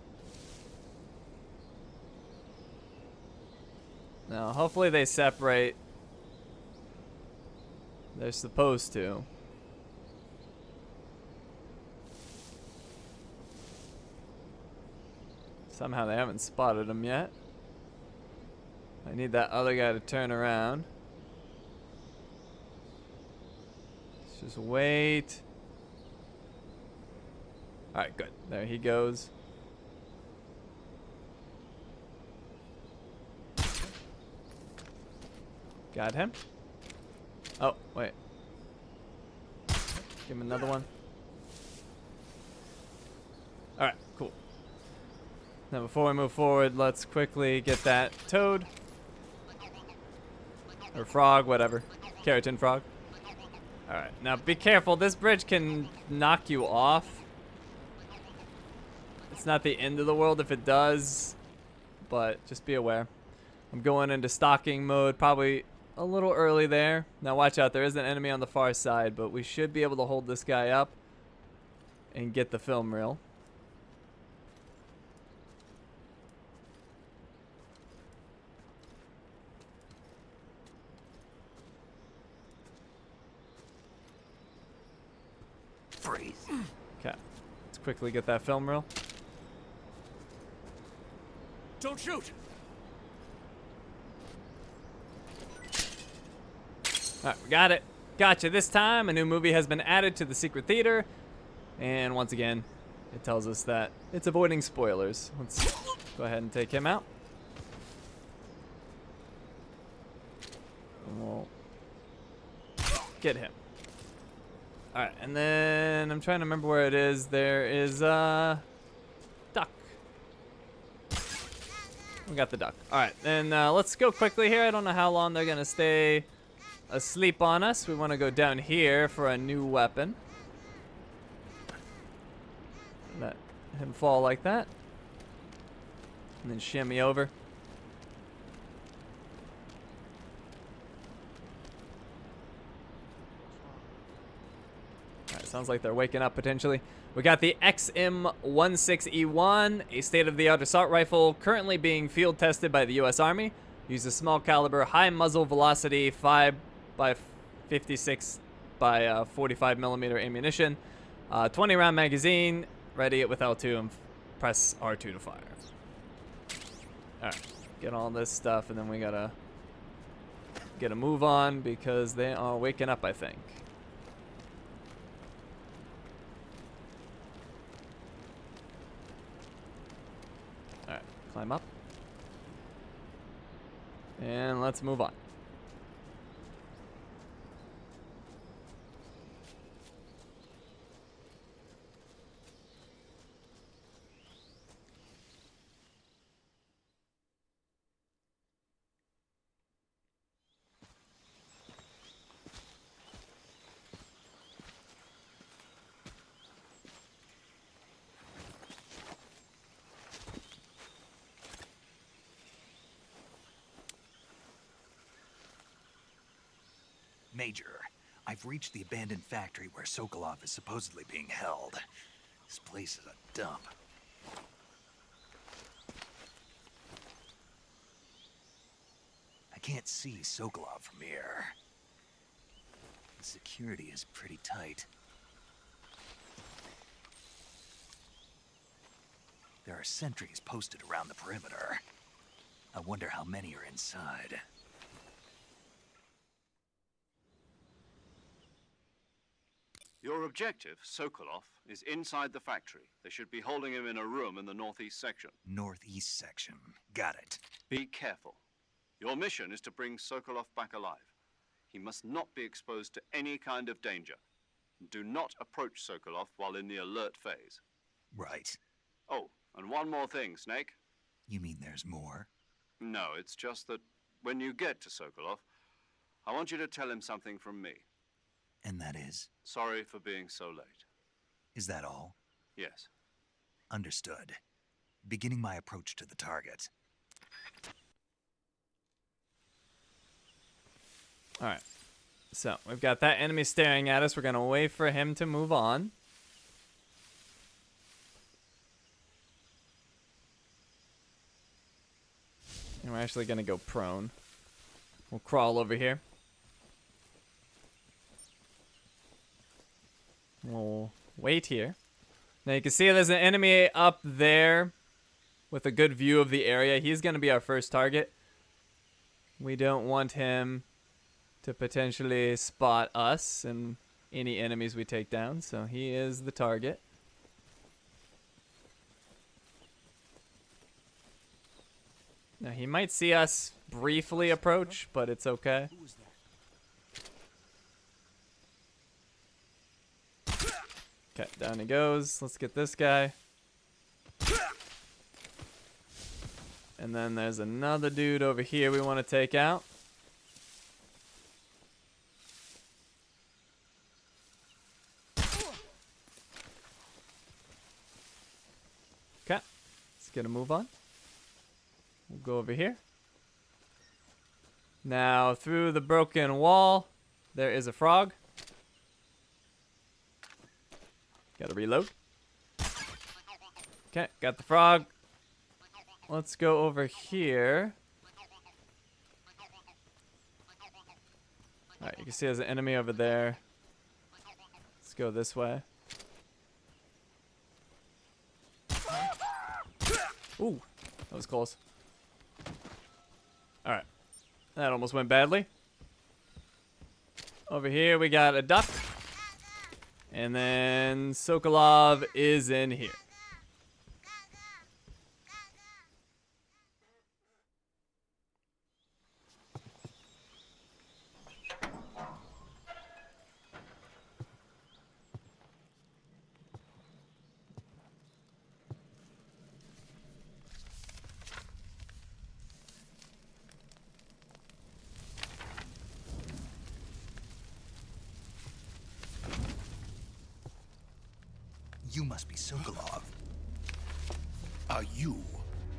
S1: Now, hopefully they separate. They're supposed to. Somehow they haven't spotted him yet. I need that other guy to turn around. Let's just wait. Alright, good. There he goes. Got him. Oh, wait. Give him another one. Alright, cool. Now before we move forward, let's quickly get that toad. Or frog, whatever. Keraton Frog. Alright, now be careful. This bridge can knock you off. It's not the end of the world if it does, but just be aware. I'm going into stalking mode, probably a little early there. Now watch out, there is an enemy on the far side, but we should be able to hold this guy up and get the film reel.
S2: Freeze.
S1: Okay, let's quickly get that film reel.
S4: Don't shoot!
S1: Alright, we got it. Gotcha. This time, a new movie has been added to the secret theater. And once again, it tells us that it's avoiding spoilers. Let's go ahead and take him out. And we'll get him. Alright, and then I'm trying to remember where it is. There is a duck. We got the duck. Alright, then let's go quickly here. I don't know how long they're going to stay asleep on us. We want to go down here for a new weapon. Let him fall like that. And then shimmy over. Alright, sounds like they're waking up potentially. We got the XM16E1, a state-of-the-art assault rifle currently being field tested by the U.S. Army. Uses small caliber, high muzzle velocity, 5x56 by 45 millimeter ammunition, 20 round magazine. Ready it with L2 and press R2 to fire. All right, get all this stuff, and then we gotta get a move on because they are waking up, I think. Climb up. And let's move on.
S2: Major, I've reached the abandoned factory where Sokolov is supposedly being held. This place is a dump. I can't see Sokolov from here. The security is pretty tight. There are sentries posted around the perimeter. I wonder how many are inside.
S3: Your objective, Sokolov, is inside the factory. They should be holding him in a room in the northeast section.
S2: Northeast section. Got it.
S3: Be careful. Your mission is to bring Sokolov back alive. He must not be exposed to any kind of danger. Do not approach Sokolov while in the alert phase.
S2: Right.
S3: Oh, and one more thing, Snake.
S2: You mean there's more?
S3: No, it's just that when you get to Sokolov, I want you to tell him something from me.
S2: And that is?
S3: Sorry for being so late.
S2: Is that all?
S3: Yes.
S2: Understood. Beginning my approach to the target.
S1: Alright. So, we've got that enemy staring at us. We're going to wait for him to move on. And we're actually going to go prone. We'll crawl over here. We'll wait here. Now you can see there's an enemy up there with a good view of the area. He's going to be our first target. We don't want him to potentially spot us and any enemies we take down, so he is the target. Now he might see us briefly approach, but it's okay. Okay, down he goes. Let's get this guy. And then there's another dude over here we want to take out. Okay, let's get a move on. We'll go over here. Now, through the broken wall, there is a frog. Gotta reload. Okay, got the frog. Let's go over here. Alright, you can see there's an enemy over there. Let's go this way. Ooh, that was close. Alright. That almost went badly. Over here we got a duck. And then Sokolov is in here.
S2: You must be Sokolov.
S9: Are you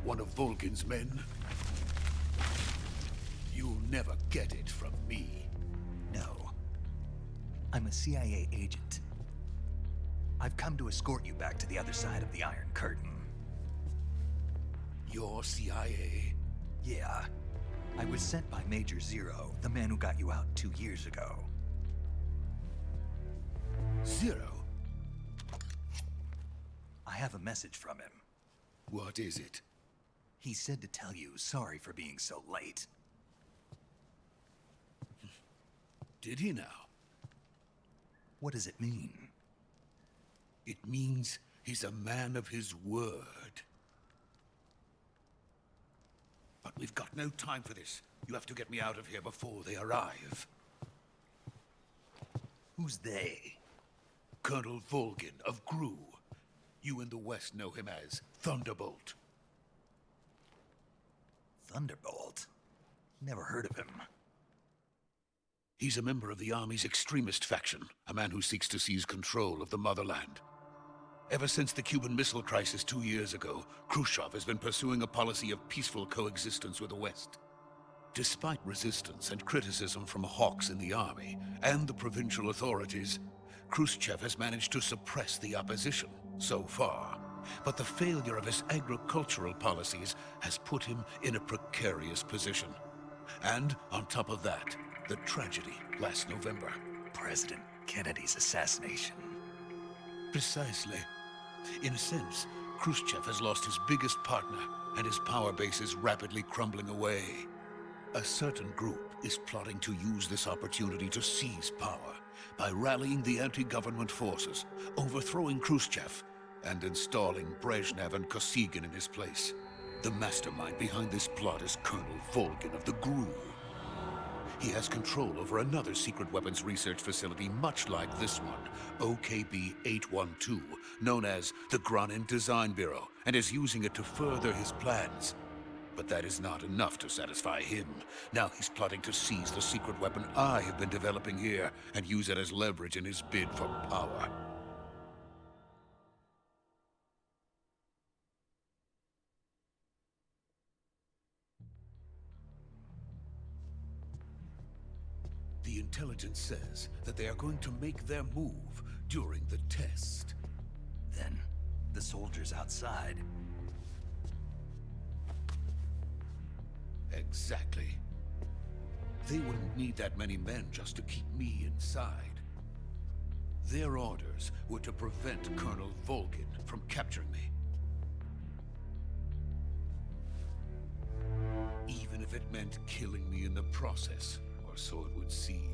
S9: one of Volgin's men? You'll never get it from me.
S2: No. I'm a CIA agent. I've come to escort you back to the other side of the Iron Curtain.
S9: You're CIA?
S2: Yeah. I was sent by Major Zero, the man who got you out 2 years ago.
S9: Zero?
S2: I have a message from him.
S9: What is it?
S2: He said to tell you sorry for being so late.
S9: Did he now?
S2: What does it mean?
S9: It means he's a man of his word. But we've got no time for this. You have to get me out of here before they arrive.
S2: Who's they?
S9: Colonel Volgin of GRU. You in the West know him as Thunderbolt.
S2: Thunderbolt? Never heard of him.
S9: He's a member of the Army's extremist faction, a man who seeks to seize control of the motherland. Ever since the Cuban Missile Crisis 2 years ago, Khrushchev has been pursuing a policy of peaceful coexistence with the West. Despite resistance and criticism from hawks in the Army and the provincial authorities, Khrushchev has managed to suppress the opposition so far. But the failure of his agricultural policies has put him in a precarious position. And on top of that, the tragedy last November.
S2: President Kennedy's assassination.
S9: Precisely. In a sense, Khrushchev has lost his biggest partner, and his power base is rapidly crumbling away. A certain group is plotting to use this opportunity to seize power by rallying the anti-government forces, overthrowing Khrushchev, and installing Brezhnev and Kosygin in his place. The mastermind behind this plot is Colonel Volgin of the GRU. He has control over another secret weapons research facility much like this one, OKB-812, known as the Granin Design Bureau, and is using it to further his plans. But that is not enough to satisfy him. Now he's plotting to seize the secret weapon I have been developing here and use it as leverage in his bid for power. The intelligence says that they are going to make their move during the test.
S2: Then, the soldiers outside.
S9: Exactly. They wouldn't need that many men just to keep me inside. Their orders were to prevent Colonel Volgin from capturing me. Even if it meant killing me in the process, or so it would seem.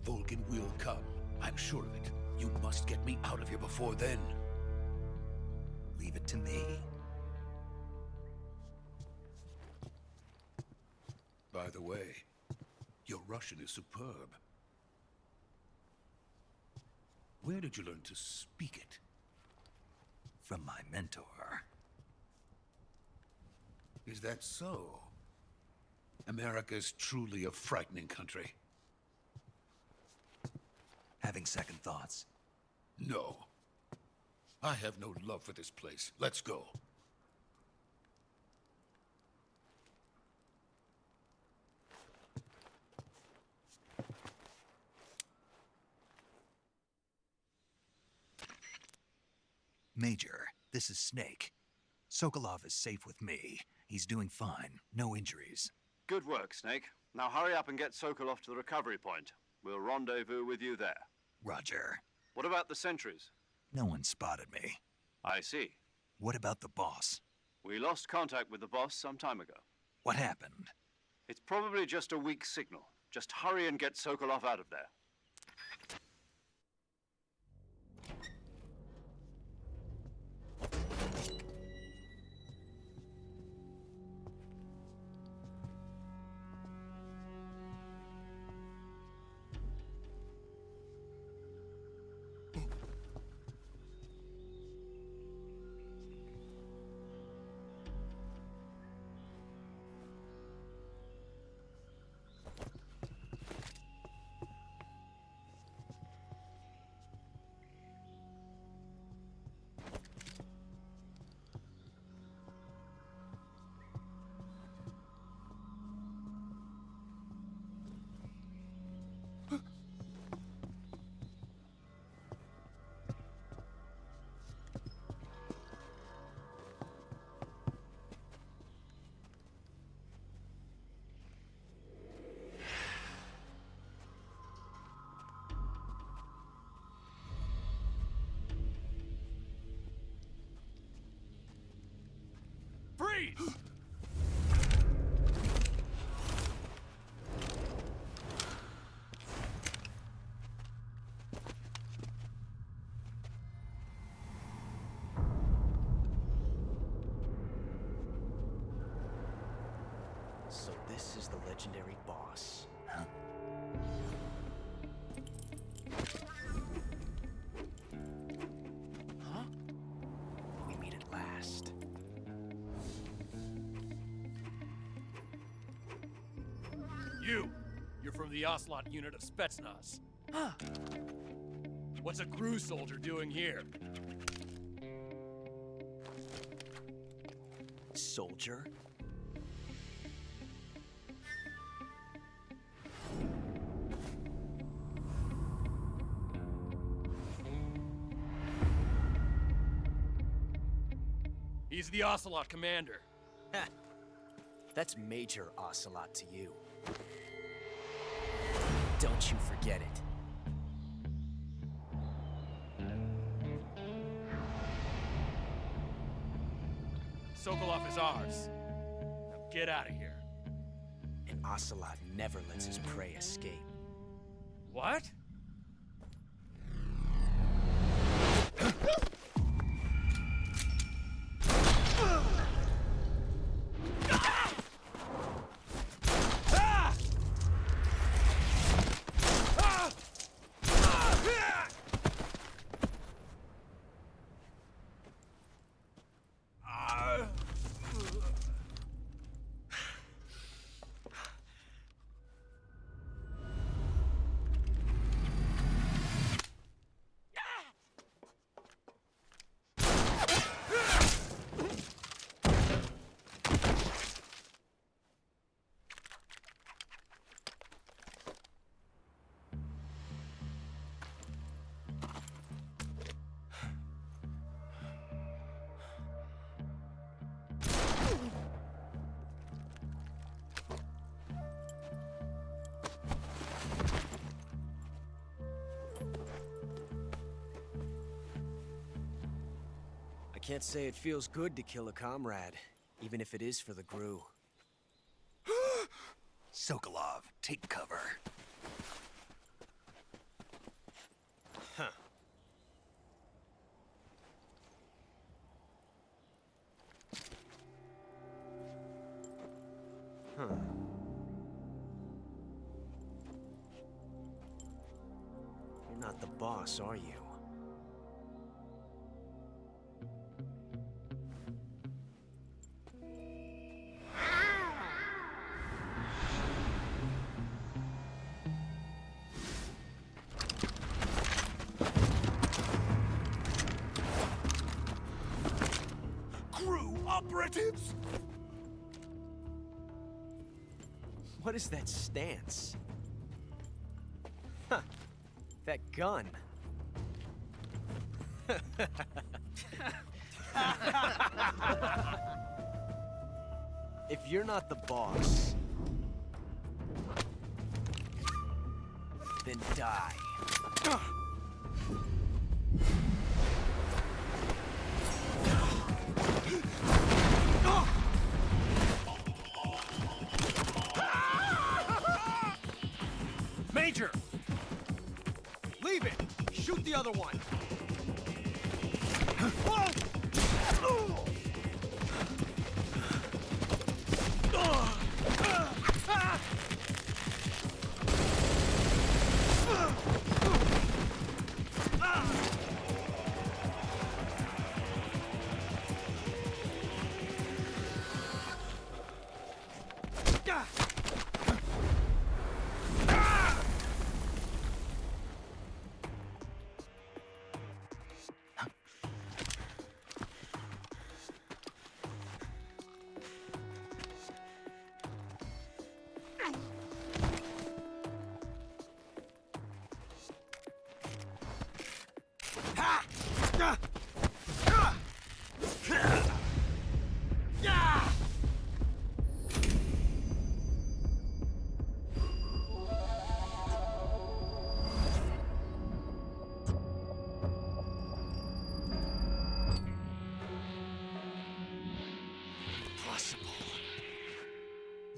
S9: Volgin will come. I'm sure of it. You must get me out of here before then.
S2: Leave it to me.
S9: By the way, your Russian is superb. Where did you learn to speak it?
S2: From my mentor.
S9: Is that so? America's truly a frightening country.
S2: Having second thoughts?
S9: No. I have no love for this place. Let's go.
S2: Major, this is Snake. Sokolov is safe with me. He's doing fine. No injuries.
S3: Good work, Snake. Now hurry up and get Sokolov to the recovery point. We'll rendezvous with you there.
S2: Roger.
S3: What about the sentries?
S2: No one spotted me.
S3: I see.
S2: What about the boss?
S3: We lost contact with the boss some time ago.
S2: What happened?
S3: It's probably just a weak signal. Just hurry and get Sokolov out of there.
S10: Freeze!
S11: So this is the legendary boss.
S2: Huh?
S11: Huh? We meet at last.
S10: You're from the Ocelot unit of Spetsnaz. Huh. What's a crew soldier doing here?
S11: Soldier?
S10: He's the Ocelot commander.
S11: That's Major Ocelot to you. Don't you forget it.
S10: Sokolov is ours. Now get out of here.
S11: And Ocelot never lets his prey escape.
S10: What?
S11: Can't say it feels good to kill a comrade, even if it is for the GRU.
S2: Sokolov, take cover.
S11: Huh. Huh. You're not the boss, are you?
S2: GRU operatives!
S11: What is that stance? Huh. That gun. If you're not the boss, then die.
S10: Major! Leave it! Shoot the other one!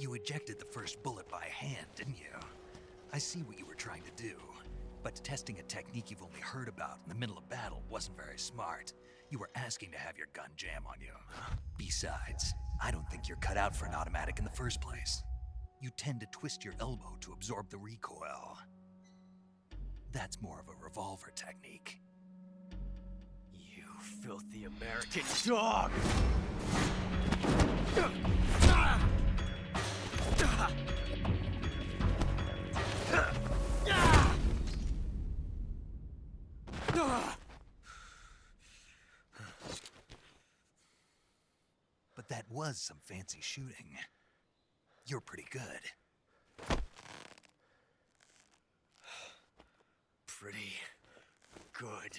S2: You ejected the first bullet by hand, didn't you? I see what you were trying to do. But testing a technique you've only heard about in the middle of battle wasn't very smart. You were asking to have your gun jam on you. Besides, I don't think you're cut out for an automatic in the first place. You tend to twist your elbow to absorb the recoil. That's more of a revolver technique.
S11: You filthy American dog!
S2: But that was some fancy shooting. You're pretty good.
S11: Pretty good.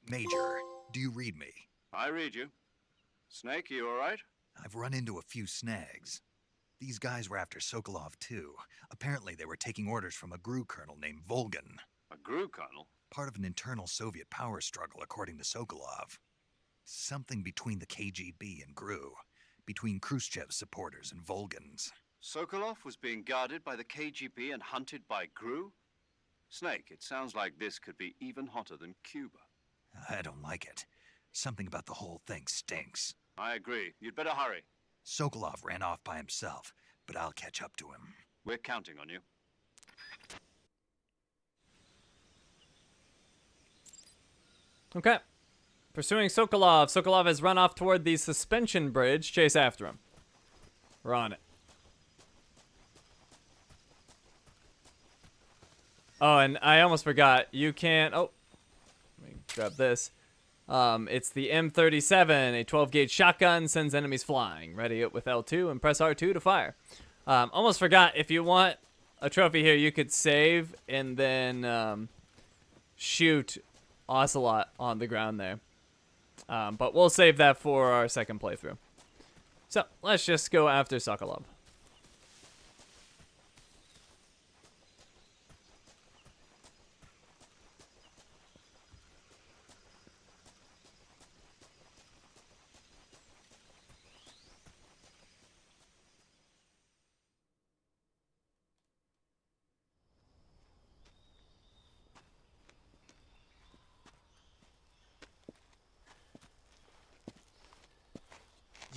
S2: Major, do you read me?
S3: I read you. Snake, you all right?
S2: I've run into a few snags. These guys were after Sokolov too. Apparently they were taking orders from a GRU colonel named Volgan.
S3: A GRU colonel?
S2: Part of an internal Soviet power struggle, according to Sokolov. Something between the KGB and GRU. Between Khrushchev's supporters and Volgan's.
S3: Sokolov was being guarded by the KGB and hunted by GRU? Snake, it sounds like this could be even hotter than Cuba.
S2: I don't like it. Something about the whole thing stinks.
S3: I agree. You'd better hurry.
S2: Sokolov ran off by himself, but I'll catch up to him.
S3: We're counting on you.
S1: Okay. Pursuing Sokolov. Sokolov has run off toward the suspension bridge. Chase after him. We're on it. Oh, and I almost forgot. You can't... Oh. Let me grab this. It's the M37, a 12-gauge shotgun, sends enemies flying. Ready it with L2 and press R2 to fire. Almost forgot, if you want a trophy here, you could save and then shoot Ocelot on the ground there. But we'll save that for our second playthrough. So let's just go after Sokolov.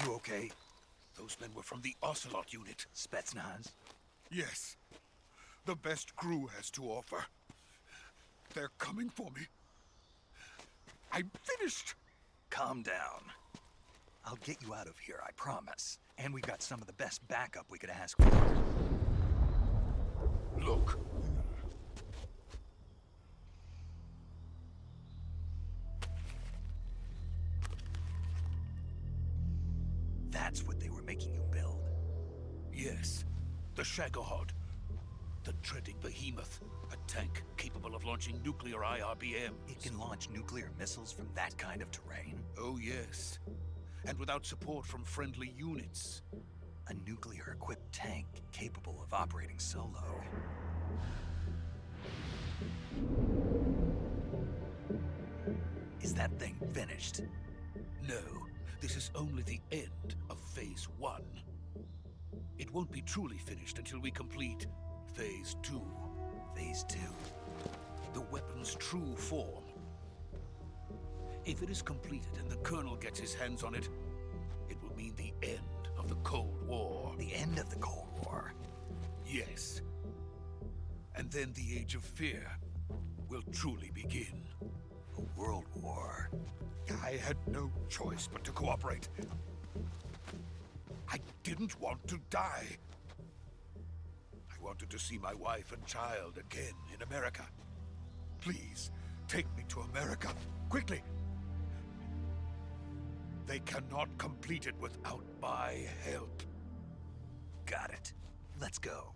S6: You okay?
S9: Those men were from the Ocelot unit.
S6: Spetsnaz?
S9: Yes. The best crew has to offer. They're coming for me. I'm finished.
S6: Calm down. I'll get you out of here, I promise. And we've got some of the best backup we could ask for.
S9: Look.
S6: That's what they were making you build?
S9: Yes. The Shagohod. The dreading behemoth. A tank capable of launching nuclear IRBMs.
S6: It can launch nuclear missiles from that kind of terrain?
S9: Oh, yes. And without support from friendly units.
S6: A nuclear-equipped tank capable of operating solo. Is that thing finished?
S9: No. This is only the end of Phase 1. It won't be truly finished until we complete Phase 2.
S6: Phase 2?
S9: The weapon's true form. If it is completed and the Colonel gets his hands on it, it will mean the end of the Cold War.
S6: The end of the Cold War?
S9: Yes. And then the Age of Fear will truly begin.
S6: A world war?
S9: I had no choice but to cooperate. I didn't want to die. I wanted to see my wife and child again in America. Please, take me to America, quickly. They cannot complete it without my help.
S6: Got it. Let's go.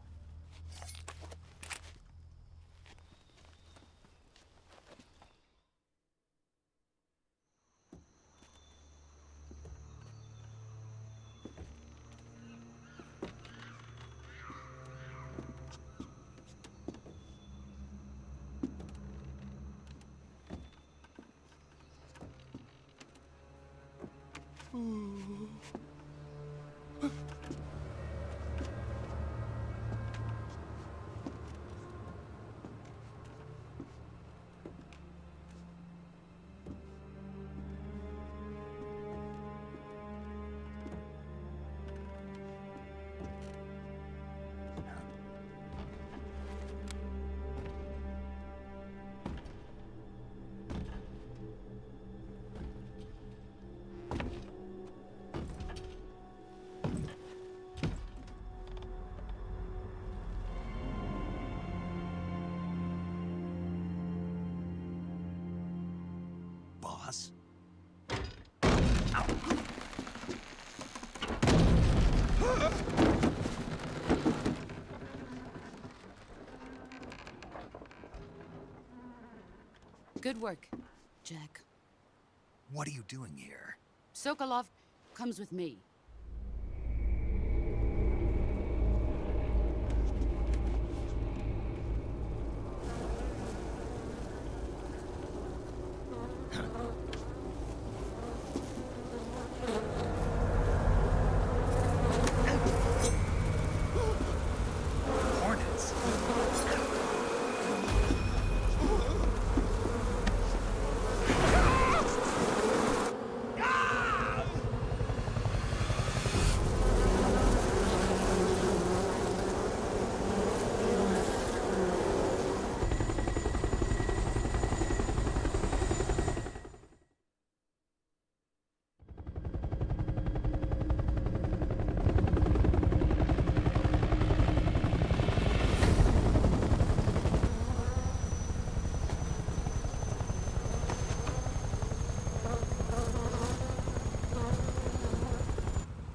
S6: Boss?
S8: Good work, Jack.
S6: What are you doing here?
S8: Sokolov comes with me.
S6: Hornets?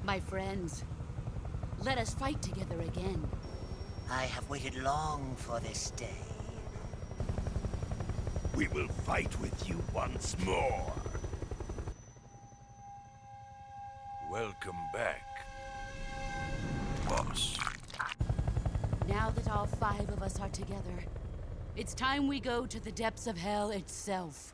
S8: My friends, Let us fight together again.
S12: I have waited long for this day.
S13: We will fight with you once more. Welcome back, boss.
S8: Now that all 5 of us are together, it's time we go to the depths of hell itself.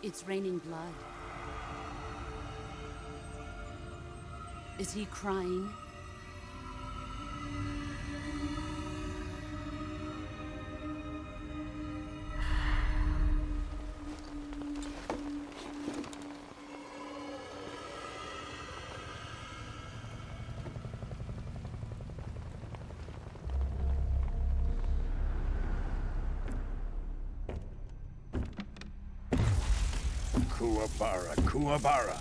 S8: It's raining blood. Is he crying?
S13: Kuwabara, Kuwabara.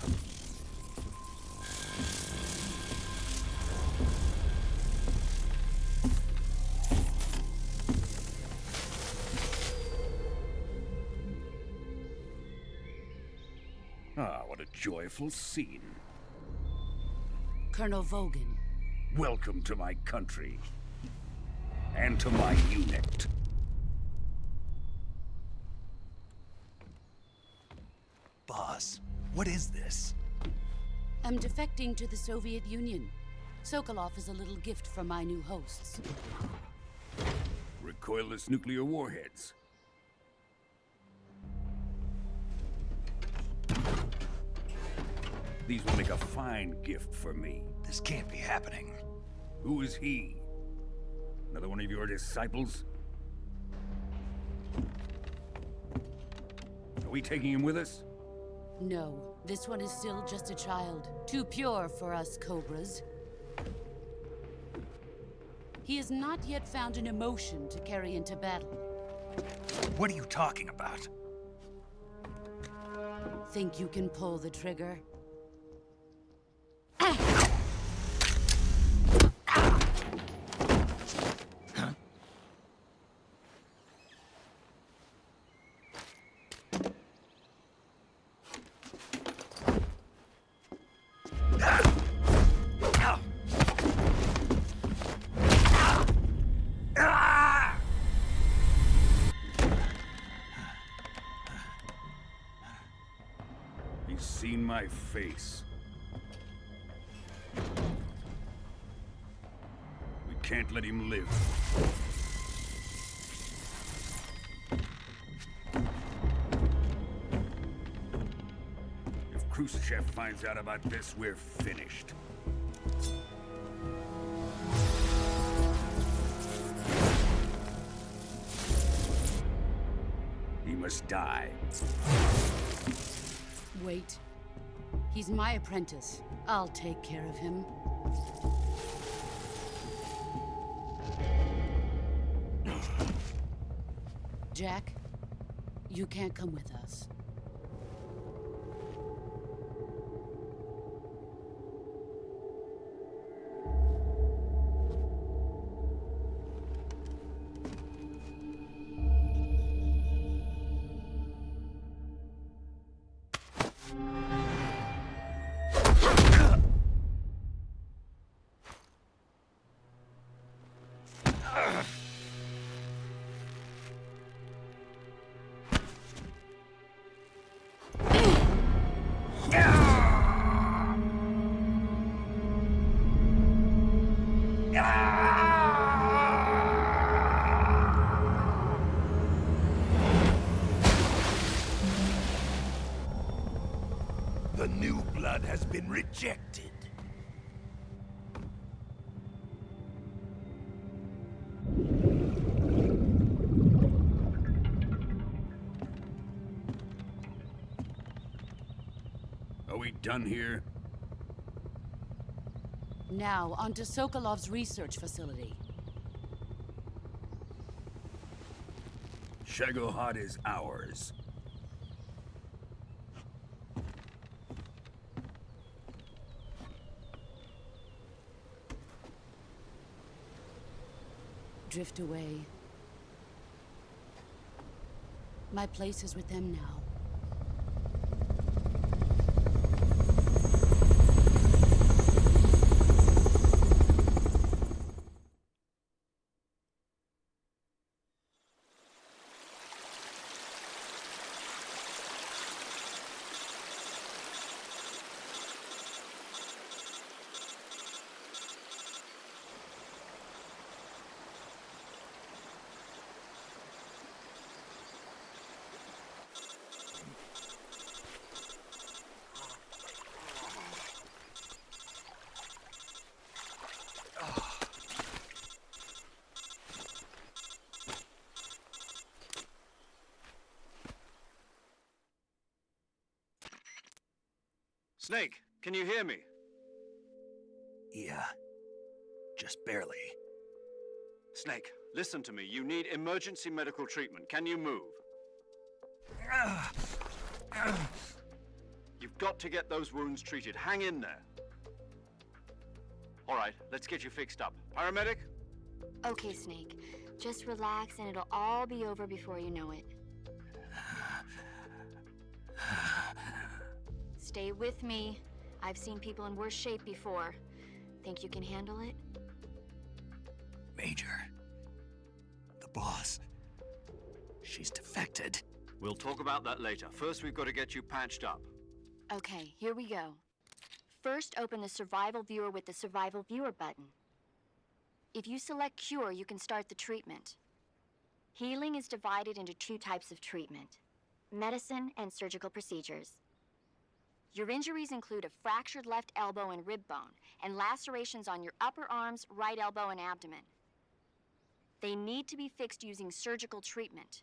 S13: Ah, what a joyful scene.
S8: Colonel Vogan.
S13: Welcome to my country. And to my unit.
S6: Boss, what is this?
S8: I'm defecting to the Soviet Union. Sokolov is a little gift from my new hosts.
S13: Recoilless nuclear warheads. These will make a fine gift for me.
S6: This can't be happening.
S13: Who is he? Another one of your disciples? Are we taking him with us?
S8: No, this one is still just a child. Too pure for us Cobras. He has not yet found an emotion to carry into battle.
S6: What are you talking about?
S8: Think you can pull the trigger?
S13: He's seen my face. We can't let him live. If Khrushchev finds out about this, we're finished. He must die.
S8: Wait. He's my apprentice. I'll take care of him. Jack, you can't come with us.
S13: The new blood has been rejected. Are we done here?
S8: Now, onto Sokolov's research facility.
S13: Shagohod is ours.
S8: Drift away. My place is with them now.
S3: Snake, can you hear me?
S6: Yeah. Just barely.
S3: Snake, listen to me. You need emergency medical treatment. Can you move? You've got to get those wounds treated. Hang in there. All right, let's get you fixed up. Paramedic?
S7: Okay, Snake. Just relax and it'll all be over before you know it. Stay with me. I've seen people in worse shape before. Think you can handle it?
S6: Major. The boss. She's defected.
S3: We'll talk about that later. First, we've got to get you patched up.
S7: Okay, here we go. First, open the Survival Viewer with the Survival Viewer button. If you select Cure, you can start the treatment. Healing is divided into two types of treatment: medicine and surgical procedures. Your injuries include a fractured left elbow and rib bone, and lacerations on your upper arms, right elbow, and abdomen. They need to be fixed using surgical treatment.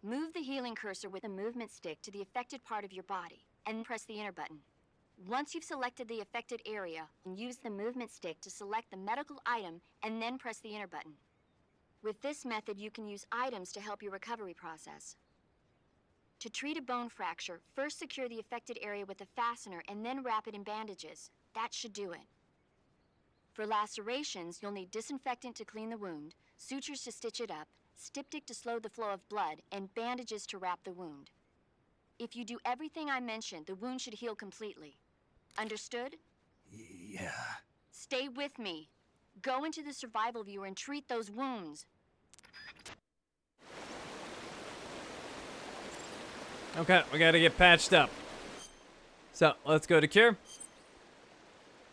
S7: Move the healing cursor with a movement stick to the affected part of your body, and press the enter button. Once you've selected the affected area, use the movement stick to select the medical item, and then press the enter button. With this method, you can use items to help your recovery process. To treat a bone fracture, first secure the affected area with a fastener and then wrap it in bandages. That should do it. For lacerations, you'll need disinfectant to clean the wound, sutures to stitch it up, styptic to slow the flow of blood, and bandages to wrap the wound. If you do everything I mentioned, the wound should heal completely. Understood?
S6: Yeah.
S7: Stay with me. Go into the Survival Viewer and treat those wounds.
S1: Okay, we gotta get patched up. So, let's go to Cure.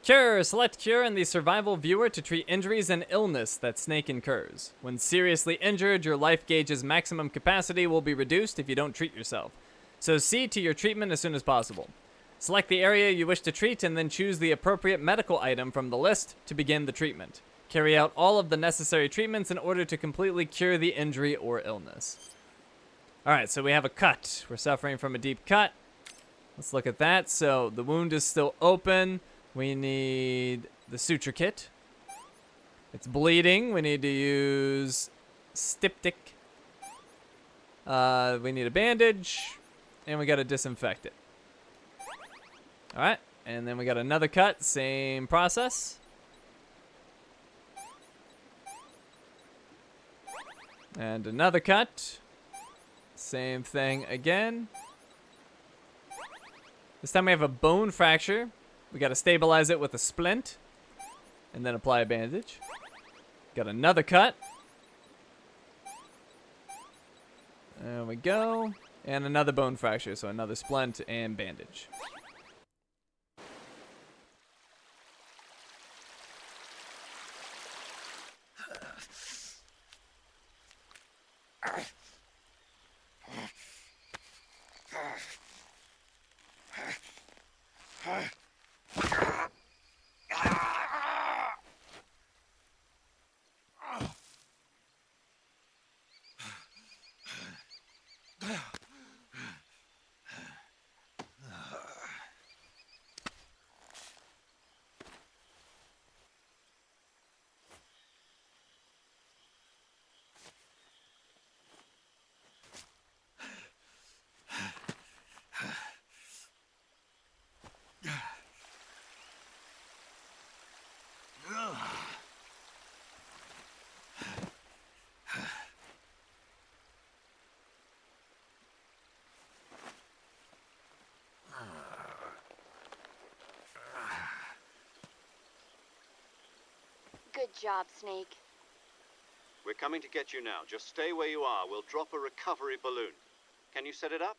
S1: Cure! Select Cure in the Survival Viewer to treat injuries and illness that Snake incurs. When seriously injured, your life gauge's maximum capacity will be reduced if you don't treat yourself. So see to your treatment as soon as possible. Select the area you wish to treat and then choose the appropriate medical item from the list to begin the treatment. Carry out all of the necessary treatments in order to completely cure the injury or illness. Alright, so we have a cut. We're suffering from a deep cut. Let's look at that. So the wound is still open. We need the suture kit. It's bleeding. We need to use styptic. We need a bandage. And we got to disinfect it. Alright, and then we got another cut. Same process. And another cut. Same thing again. This time we have a bone fracture. We got to stabilize it with a splint. And then apply a bandage. Got another cut. There we go. And another bone fracture, so another splint and bandage.
S7: job, Snake.
S3: We're coming to get you now. Just stay where you are. We'll drop a recovery balloon. Can you set it up?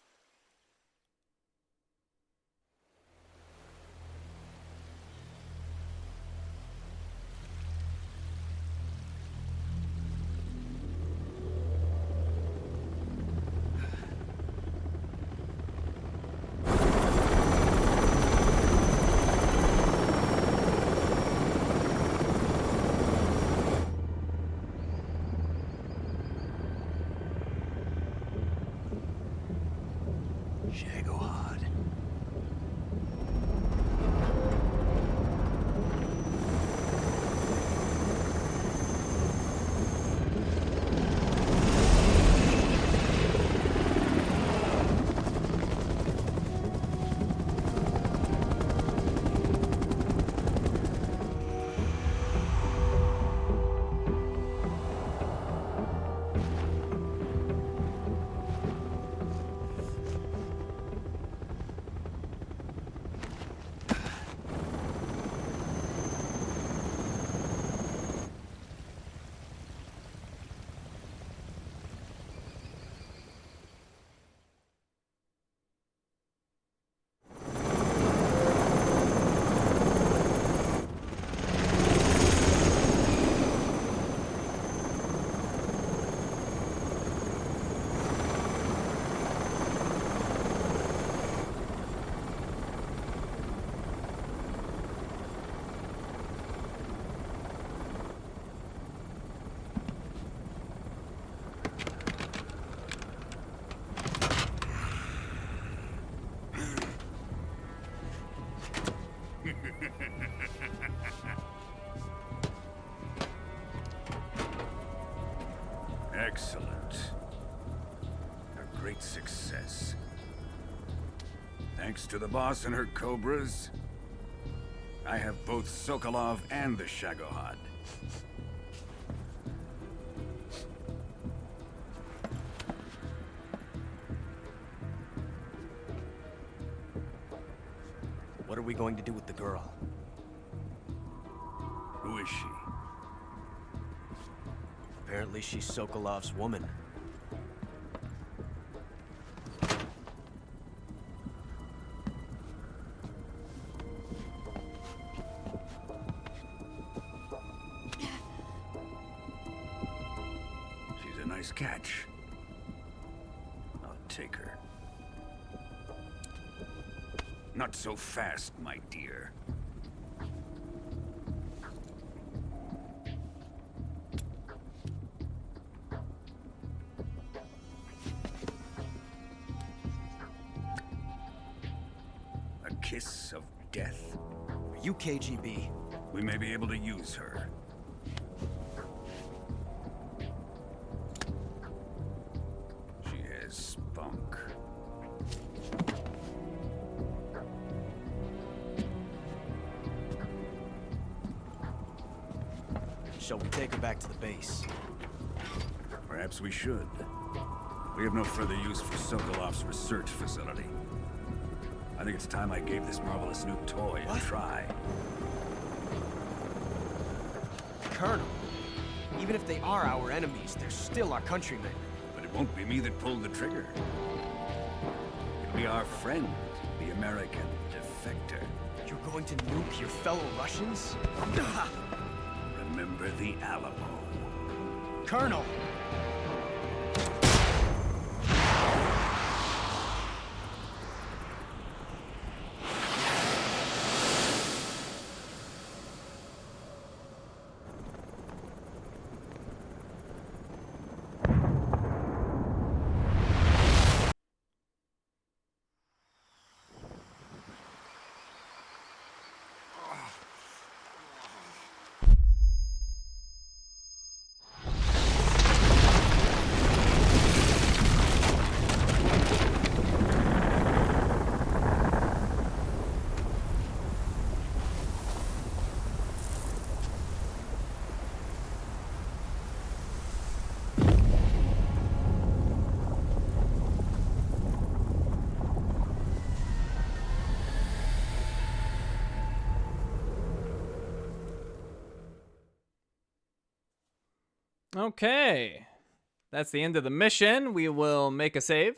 S13: Excellent. A great success. Thanks to the boss and her cobras, I have both Sokolov and the Shagohod.
S11: What are we going to do with the girl?
S13: Who is she?
S11: Apparently she's Sokolov's woman.
S13: She's a nice catch. I'll take her. Not so fast, my dear. A kiss of death.
S11: Are you KGB?
S13: We may be able to use her. She has spunk.
S11: Shall we take her back to the base?
S13: Perhaps we should. We have no further use for Sokolov's research facility. I think it's time I gave this marvelous new toy a try.
S11: Colonel, even if they are our enemies, they're still our countrymen.
S13: But it won't be me that pulled the trigger. It'll be our friend, the American defector.
S11: You're going to nuke your fellow Russians?
S13: Remember the Alamo.
S11: Colonel!
S1: Okay. That's the end of the mission. We will make a save.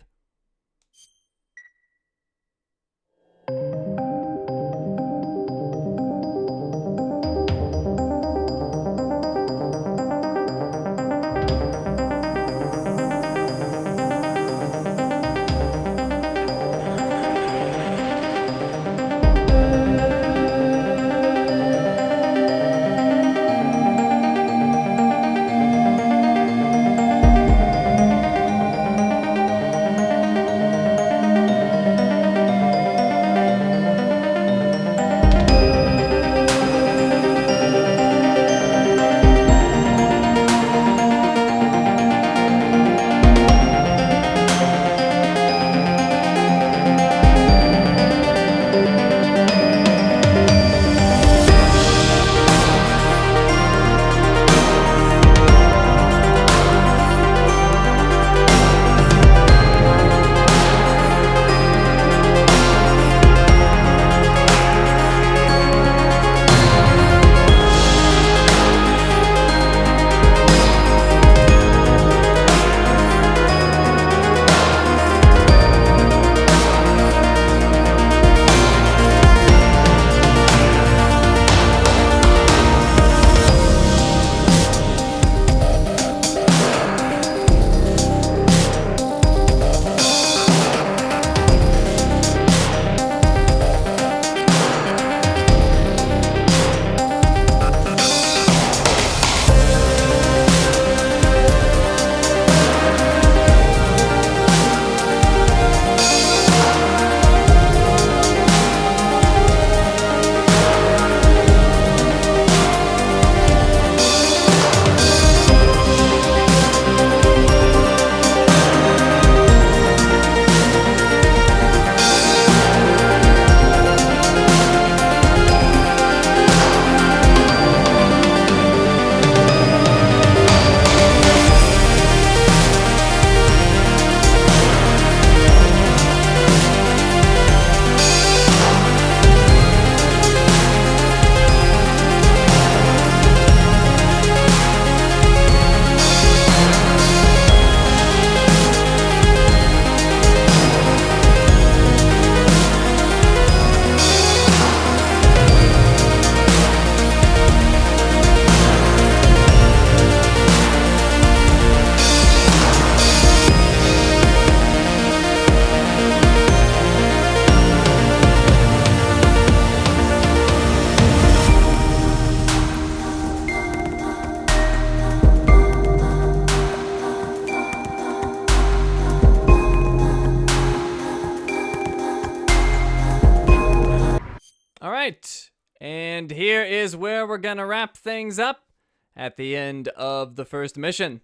S1: All right, and here is where we're gonna wrap things up at the end of the first mission.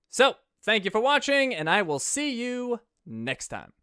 S1: So, thank you for watching, and I will see you next time.